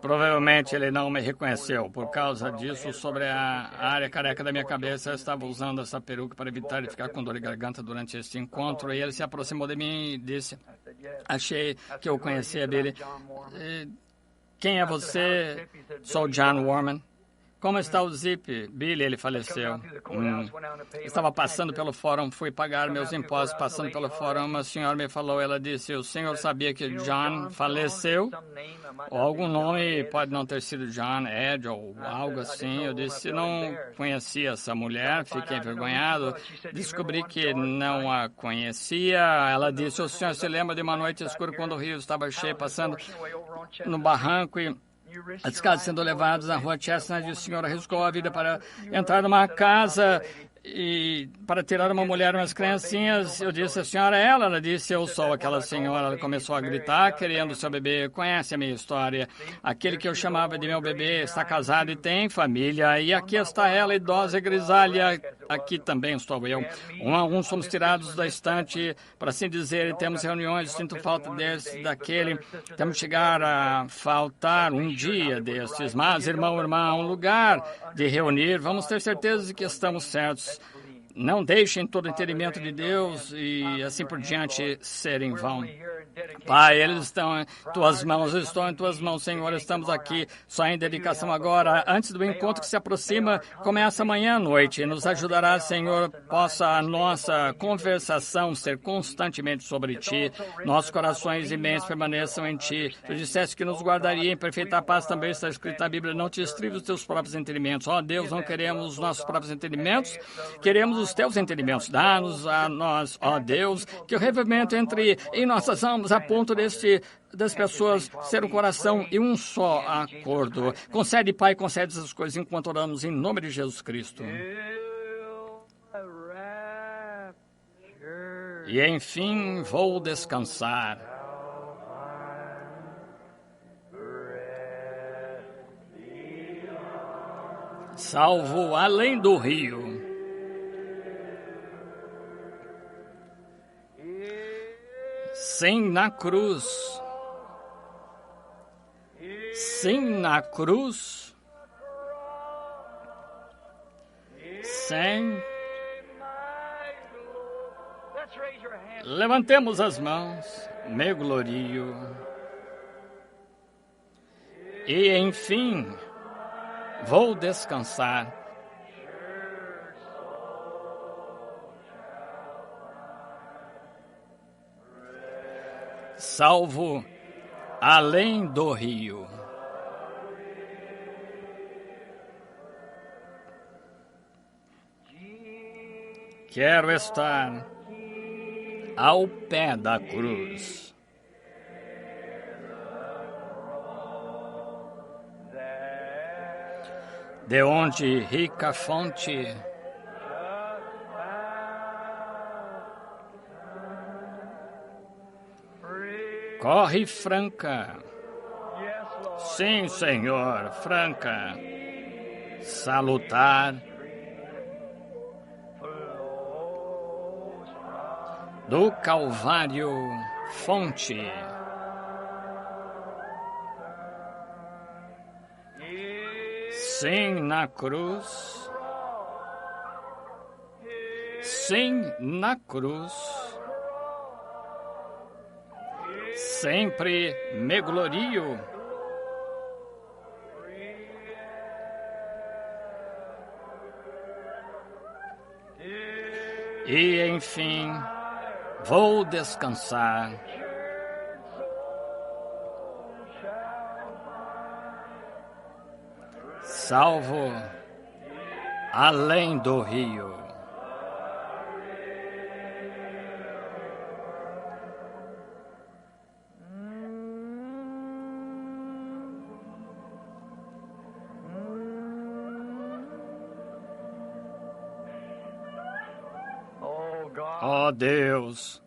Provavelmente ele não me reconheceu. Por causa disso, sobre a área careca da minha cabeça, eu estava usando essa peruca para evitar de ficar com dor de garganta durante este encontro. E ele se aproximou de mim e disse, achei que eu conhecia Billy. Quem é você? Sou John Warman. Como está o Zip? Billy, ele faleceu. Estava passando pelo fórum, fui pagar meus impostos, passando pelo fórum, uma senhora me falou, ela disse, o senhor sabia que John faleceu? Ou algum nome, pode não ter sido John, Ed, ou algo assim. Eu disse, não conhecia essa mulher, fiquei envergonhado. Descobri que não a conhecia. Ela disse, o senhor se lembra de uma noite escura quando o rio estava cheio, passando no barranco e as escadas sendo levadas na rua Chestnut, e o senhor arriscou a vida para entrar numa casa e para tirar uma mulher e umas criancinhas. Eu disse, a senhora é ela? Ela disse, eu sou aquela senhora. Ela começou a gritar, querendo seu bebê. Conhece a minha história. Aquele que eu chamava de meu bebê está casado e tem família. E aqui está ela, idosa e grisalha. Aqui também estou eu. Um a um somos tirados da estante, para assim dizer, e temos reuniões. Sinto falta desse, daquele. Temos que chegar a faltar um dia desses. Mas, irmão, irmã, um lugar de reunir. Vamos ter certeza de que estamos certos. Não deixem todo o entendimento de Deus e assim por diante ser em vão. Pai, eles estão em tuas mãos, eu estou em tuas mãos, Senhor. Estamos aqui só em dedicação agora, antes do encontro que se aproxima, começa amanhã à noite. Nos ajudará, Senhor, possa a nossa conversação ser constantemente sobre Ti, nossos corações e mentes permaneçam em Ti. Tu disseste que nos guardaria em perfeita paz, também está escrito na Bíblia, não te estribes os teus próprios entendimentos. Ó Deus, não queremos os nossos próprios entendimentos, queremos os teus entendimentos. Dá-nos a nós, ó Deus, que o revivimento entre em nossas almas a ponto das pessoas ser um coração e um só acordo. Concede, Pai, concede essas coisas enquanto oramos em nome de Jesus Cristo. E enfim vou descansar. Salvo além do rio. Sim, na cruz. Sim, na cruz. Sim. Levantemos as mãos, me glorio. E, enfim, vou descansar. Salvo além do rio. Quero estar ao pé da cruz. De onde rica fonte corre franca. Sim, Senhor, franca, salutar, do Calvário, fonte. Sim, na cruz. Sim, na cruz. Sempre me glorio. E, enfim, vou descansar. Salvo além do rio. Ó Deus,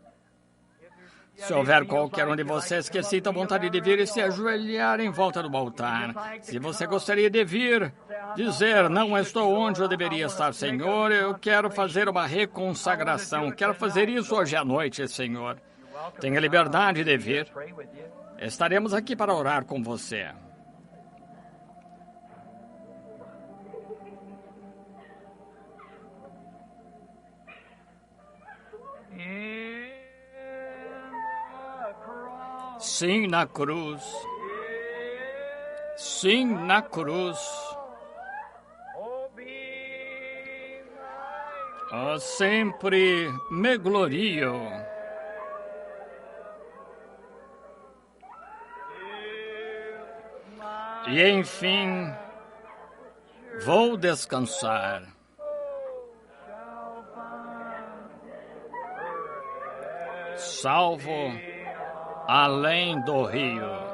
Se houver qualquer um de vocês que sinta vontade de vir e se ajoelhar em volta do altar, se você gostaria de vir, dizer, não estou onde eu deveria estar, Senhor, eu quero fazer uma reconsagração, quero fazer isso hoje à noite, Senhor. Tenha liberdade de vir. Estaremos aqui para orar com você. Sim, na cruz. Sim, na cruz. Oh, sempre me glorio. E, enfim, vou descansar. Salvo além do rio.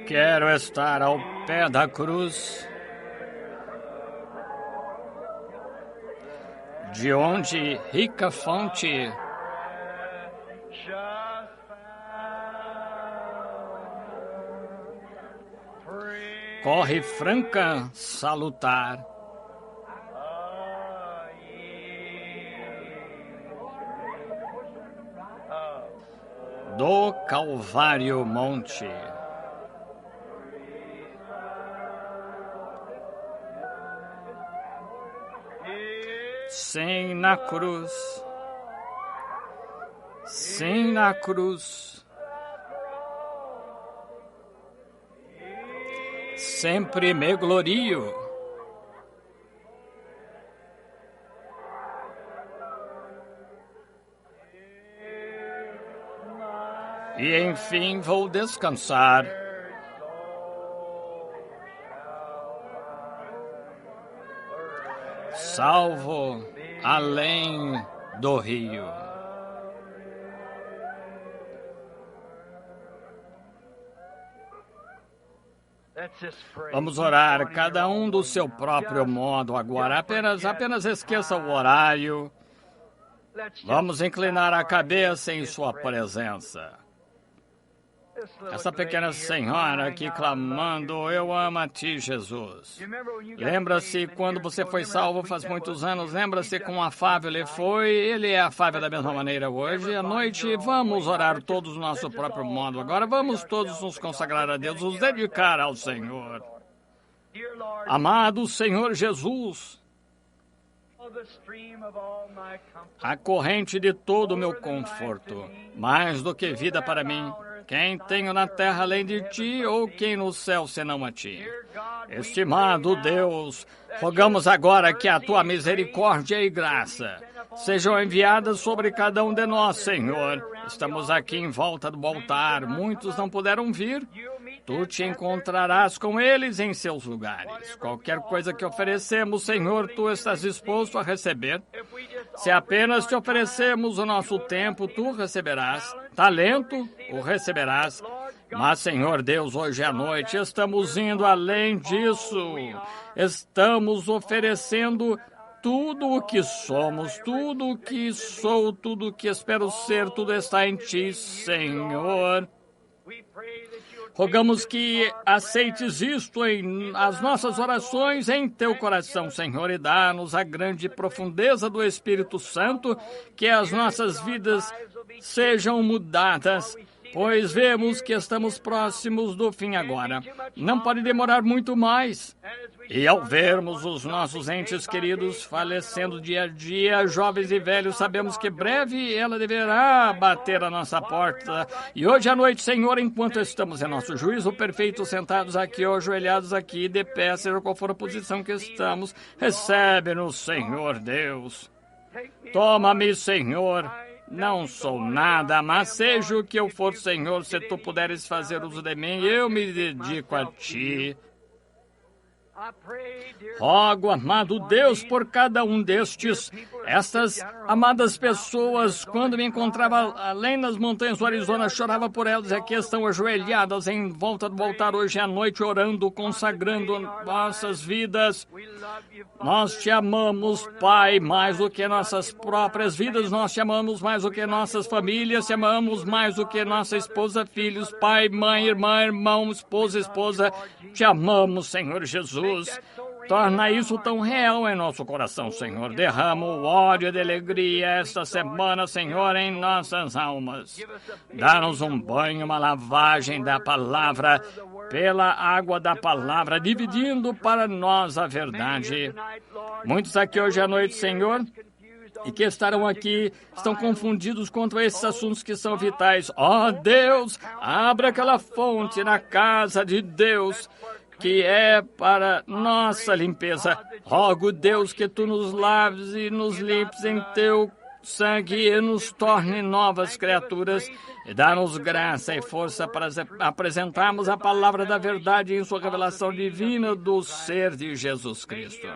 Quero estar ao pé da cruz, de onde rica fonte corre franca, salutar. Do Calvário Monte. Sim, na cruz. Sim, na cruz. Sempre me glorio. E, enfim, vou descansar. Salvo além do rio. Vamos orar, cada um do seu próprio modo agora. Apenas esqueça o horário. Vamos inclinar a cabeça em sua presença. Essa pequena senhora aqui clamando, eu amo a ti, Jesus. Lembra-se quando você foi salvo faz muitos anos, lembra-se quão afável ele foi, ele é afável da mesma maneira hoje. À noite, vamos orar todos do nosso próprio modo. Agora vamos todos nos consagrar a Deus, nos dedicar ao Senhor. Amado Senhor Jesus, a corrente de todo o meu conforto, mais do que vida para mim, quem tenho na terra além de ti, ou quem no céu senão a ti. Estimado Deus, rogamos agora que a tua misericórdia e graça sejam enviadas sobre cada um de nós, Senhor. Estamos aqui em volta do altar, muitos não puderam vir. Tu te encontrarás com eles em seus lugares. Qualquer coisa que oferecemos, Senhor, tu estás disposto a receber. Se apenas te oferecemos o nosso tempo, tu receberás. Talento, o receberás. Mas, Senhor Deus, hoje à noite estamos indo além disso. Estamos oferecendo tudo o que somos, tudo o que sou, tudo o que espero ser, tudo está em ti, Senhor. Rogamos que aceites isto em as nossas orações em teu coração, Senhor, e dá-nos a grande profundeza do Espírito Santo, que as nossas vidas sejam mudadas, pois vemos que estamos próximos do fim agora. Não pode demorar muito mais. E ao vermos os nossos entes queridos falecendo dia a dia, jovens e velhos, sabemos que breve ela deverá bater a nossa porta. E hoje à noite, Senhor, enquanto estamos em nosso juízo perfeito, sentados aqui, ou ajoelhados aqui, de pé, seja qual for a posição que estamos, recebe-nos, Senhor Deus. Toma-me, Senhor. Não sou nada, mas seja o que eu for, Senhor, se tu puderes fazer uso de mim, eu me dedico a ti. Rogo, amado Deus, por cada um destes Estas amadas pessoas, quando me encontrava além nas montanhas do Arizona, chorava por elas, e aqui estão ajoelhadas em volta do altar hoje à noite, orando, consagrando nossas vidas. Nós te amamos, Pai, mais do que nossas próprias vidas, nós te amamos mais do que nossas famílias, te amamos mais do que nossa esposa, filhos, pai, mãe, irmã, irmão, esposa, te amamos, Senhor Jesus. Torna isso tão real em nosso coração, Senhor. Derrama o óleo de alegria esta semana, Senhor, em nossas almas. Dá-nos um banho, uma lavagem da palavra, pela água da palavra, dividindo para nós a verdade. Muitos aqui hoje à noite, Senhor, e que estarão aqui, estão confundidos quanto a esses assuntos que são vitais. Ó Deus, abra aquela fonte na casa de Deus, que é para nossa limpeza. Rogo, Deus, que tu nos laves e nos limpes em teu sangue e nos torne novas criaturas, e dá-nos graça e força para apresentarmos a palavra da verdade em sua revelação divina do ser de Jesus Cristo.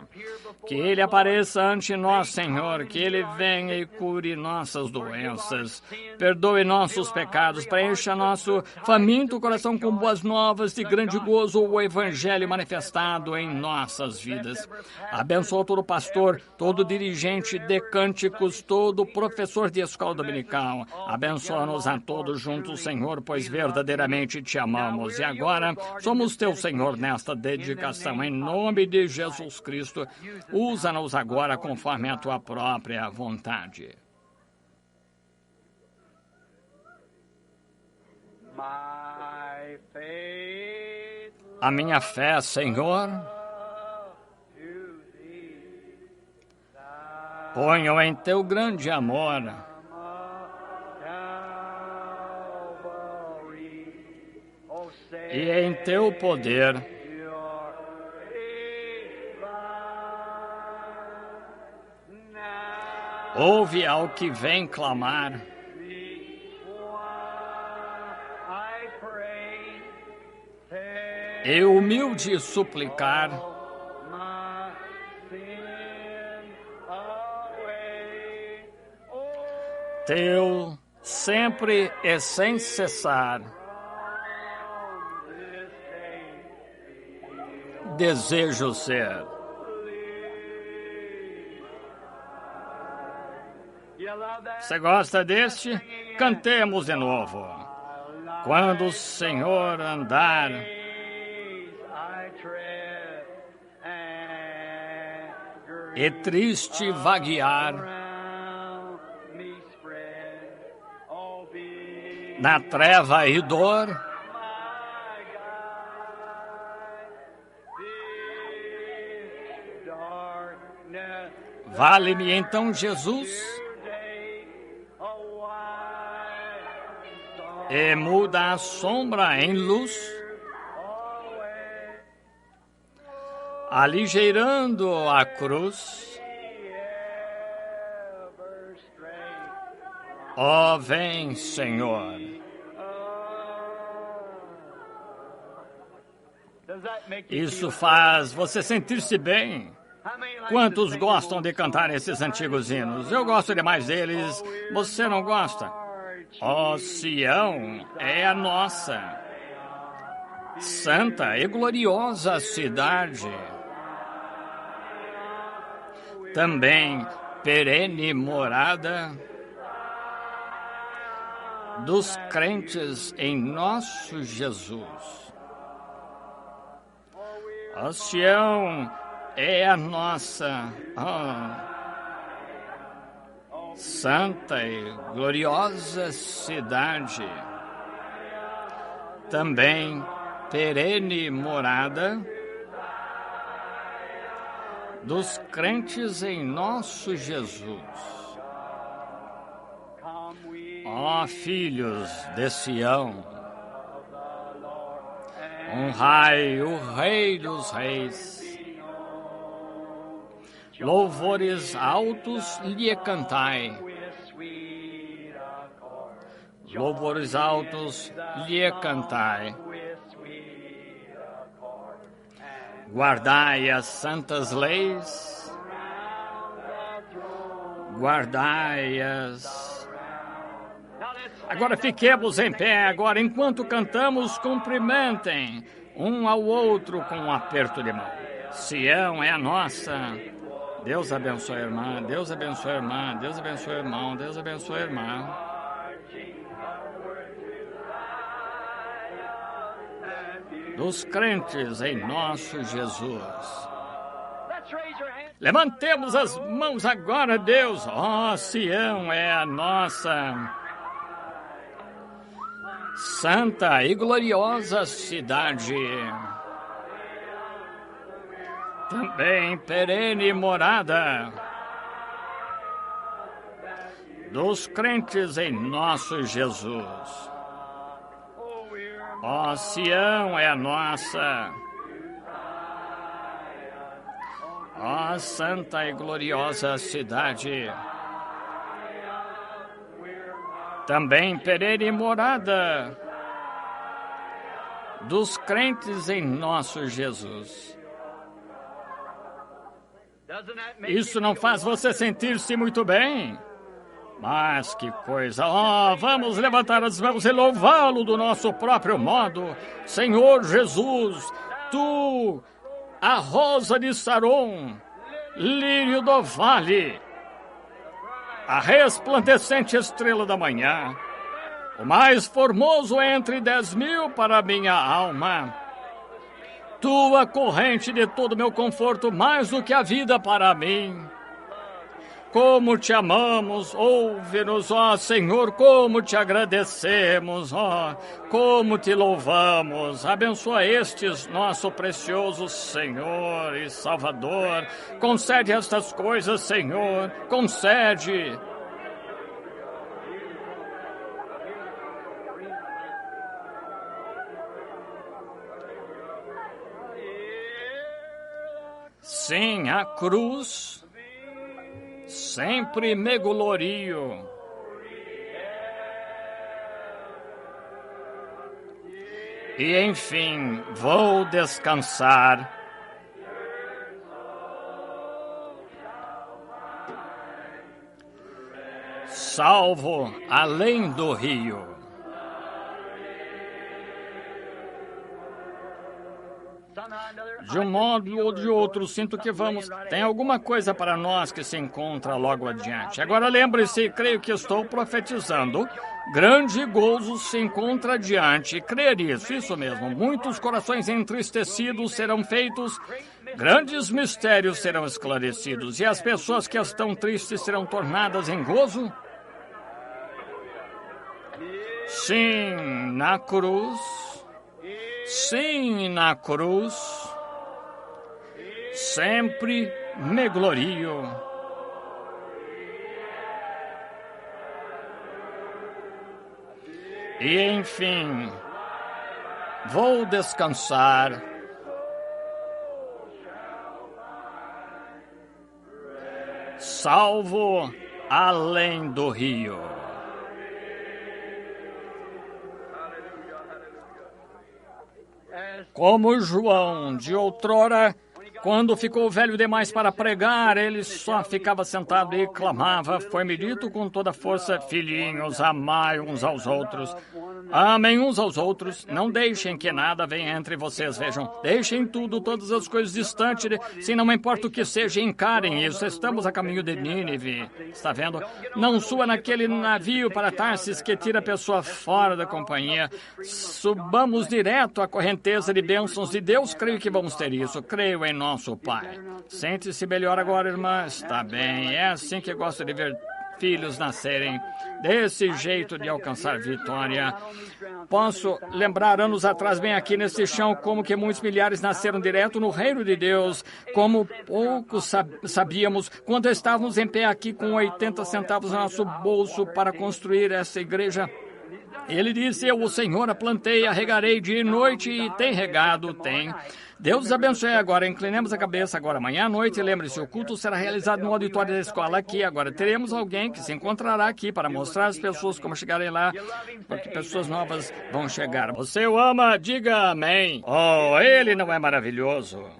Que Ele apareça ante nós, Senhor, que Ele venha e cure nossas doenças, perdoe nossos pecados, preencha nosso faminto coração com boas novas de grande gozo, o Evangelho manifestado em nossas vidas. Abençoa todo pastor, todo dirigente de cânticos, todo professor de escola dominical. Abençoa-nos a todos juntos, Senhor, pois verdadeiramente te amamos. E agora somos teu, Senhor, nesta dedicação. Em nome de Jesus Cristo, usa-nos agora conforme a tua própria vontade. A minha fé, Senhor, ponho em teu grande amor e em teu poder. Ouve ao que vem clamar. E humilde suplicar. Teu sempre e sem cessar. Desejo ser. Você gosta deste? Cantemos de novo. Quando o Senhor andar e triste vaguear na treva e dor, vale-me então Jesus e muda a sombra em luz, aligeirando a cruz. Ó, vem, Senhor. Isso faz você sentir-se bem. Quantos gostam de cantar esses antigos hinos? Eu gosto demais deles. Você não gosta? Ó, Sião é a nossa santa e gloriosa cidade, também perene morada dos crentes em nosso Jesus. Ó, Sião é a nossa santa e gloriosa cidade, também perene morada dos crentes em nosso Jesus. Ó, filhos de Sião, honrai o Rei dos Reis. Louvores altos lhe cantai. Louvores altos lhe cantai. Guardai as santas leis guardai-as. Agora fiquemos em pé, agora enquanto cantamos, cumprimentem um ao outro com um aperto de mão. Sião é a nossa. Deus abençoe a irmã, Deus abençoe a irmã, Deus abençoe o irmão, Deus abençoe a irmã. Dos crentes em nosso Jesus. Levantemos as mãos agora, Deus. Ó, Sião é a nossa santa e gloriosa cidade. Também perene morada dos crentes em nosso Jesus. Ó, Sião é a nossa, ó, santa e gloriosa cidade. Também perene morada dos crentes em nosso Jesus. Isso não faz você sentir-se muito bem? Mas que coisa! Oh, vamos levantar as mãos e louvá-lo do nosso próprio modo. Senhor Jesus, tu, a rosa de Saron, lírio do vale, a resplandecente estrela da manhã, o mais formoso entre 10.000 para minha alma. Tua corrente de todo meu conforto, mais do que a vida para mim. Como te amamos, ouve-nos, ó Senhor, como te agradecemos, ó, como te louvamos. Abençoa estes, nosso precioso Senhor e Salvador. Concede estas coisas, Senhor, concede. Sim, a cruz sempre me glorio. E enfim, vou descansar. Salvo além do rio. De um modo ou de outro, sinto que vamos. Tem alguma coisa para nós que se encontra logo adiante. Agora lembre-se, creio que estou profetizando. Grande gozo se encontra adiante. Crer isso mesmo. Muitos corações entristecidos serão feitos. Grandes mistérios serão esclarecidos. E as pessoas que estão tristes serão tornadas em gozo. Sim, na cruz. Sim, na cruz. Sempre me glorio. E enfim, vou descansar. Salvo além do rio. Como João de outrora, quando ficou velho demais para pregar, ele só ficava sentado e clamava. Foi-me dito com toda força: filhinhos, amai uns aos outros. Amem uns aos outros. Não deixem que nada venha entre vocês. Vejam, deixem tudo, todas as coisas distantes. Se não importa o que seja, encarem isso. Estamos a caminho de Nínive. Está vendo? Não suba naquele navio para Tarsis que tira a pessoa fora da companhia. Subamos direto à correnteza de bênçãos de Deus. Creio que vamos ter isso. Creio em nosso Pai. Sente-se melhor agora, irmã? Está bem. É assim que gosto de ver filhos nascerem, desse jeito de alcançar vitória. Posso lembrar anos atrás, bem aqui nesse chão, como que muitos milhares nasceram direto no reino de Deus, como poucos sabíamos quando estávamos em pé aqui com 80 centavos no nosso bolso para construir essa igreja. Ele disse: eu, o Senhor, a plantei, a regarei dia e noite, e tem regado, tem. Deus os abençoe agora. Inclinemos a cabeça agora. Amanhã à noite, lembre-se, o culto será realizado no auditório da escola aqui. Agora teremos alguém que se encontrará aqui para mostrar às pessoas como chegarem lá, porque pessoas novas vão chegar. Você o ama? Diga amém. Oh, ele não é maravilhoso?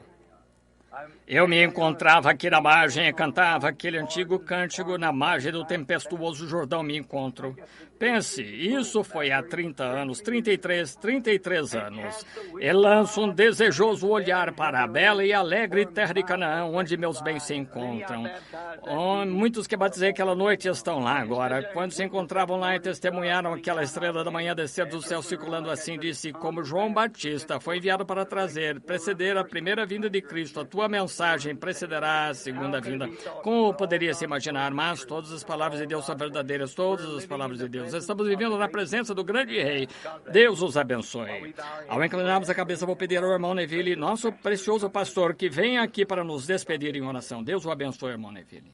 Eu me encontrava aqui na margem e cantava aquele antigo cântico na margem do tempestuoso Jordão me encontro. Pense, isso foi há 30 anos, 33 anos. E lanço um desejoso olhar para a bela e alegre terra de Canaã, onde meus bens se encontram. Muitos que batizei aquela noite estão lá agora. Quando se encontravam lá e testemunharam aquela estrela da manhã descer do céu circulando assim, disse, como João Batista foi enviado para preceder a primeira vinda de Cristo, a tua mensagem precederá a segunda vinda. Como poderia se imaginar? Mas todas as palavras de Deus são verdadeiras, todas as palavras de Deus. Estamos vivendo na presença do grande rei. Deus os abençoe. Ao inclinarmos a cabeça, vou pedir ao irmão Neville, nosso precioso pastor, que venha aqui para nos despedir em oração. Deus o abençoe, irmão Neville.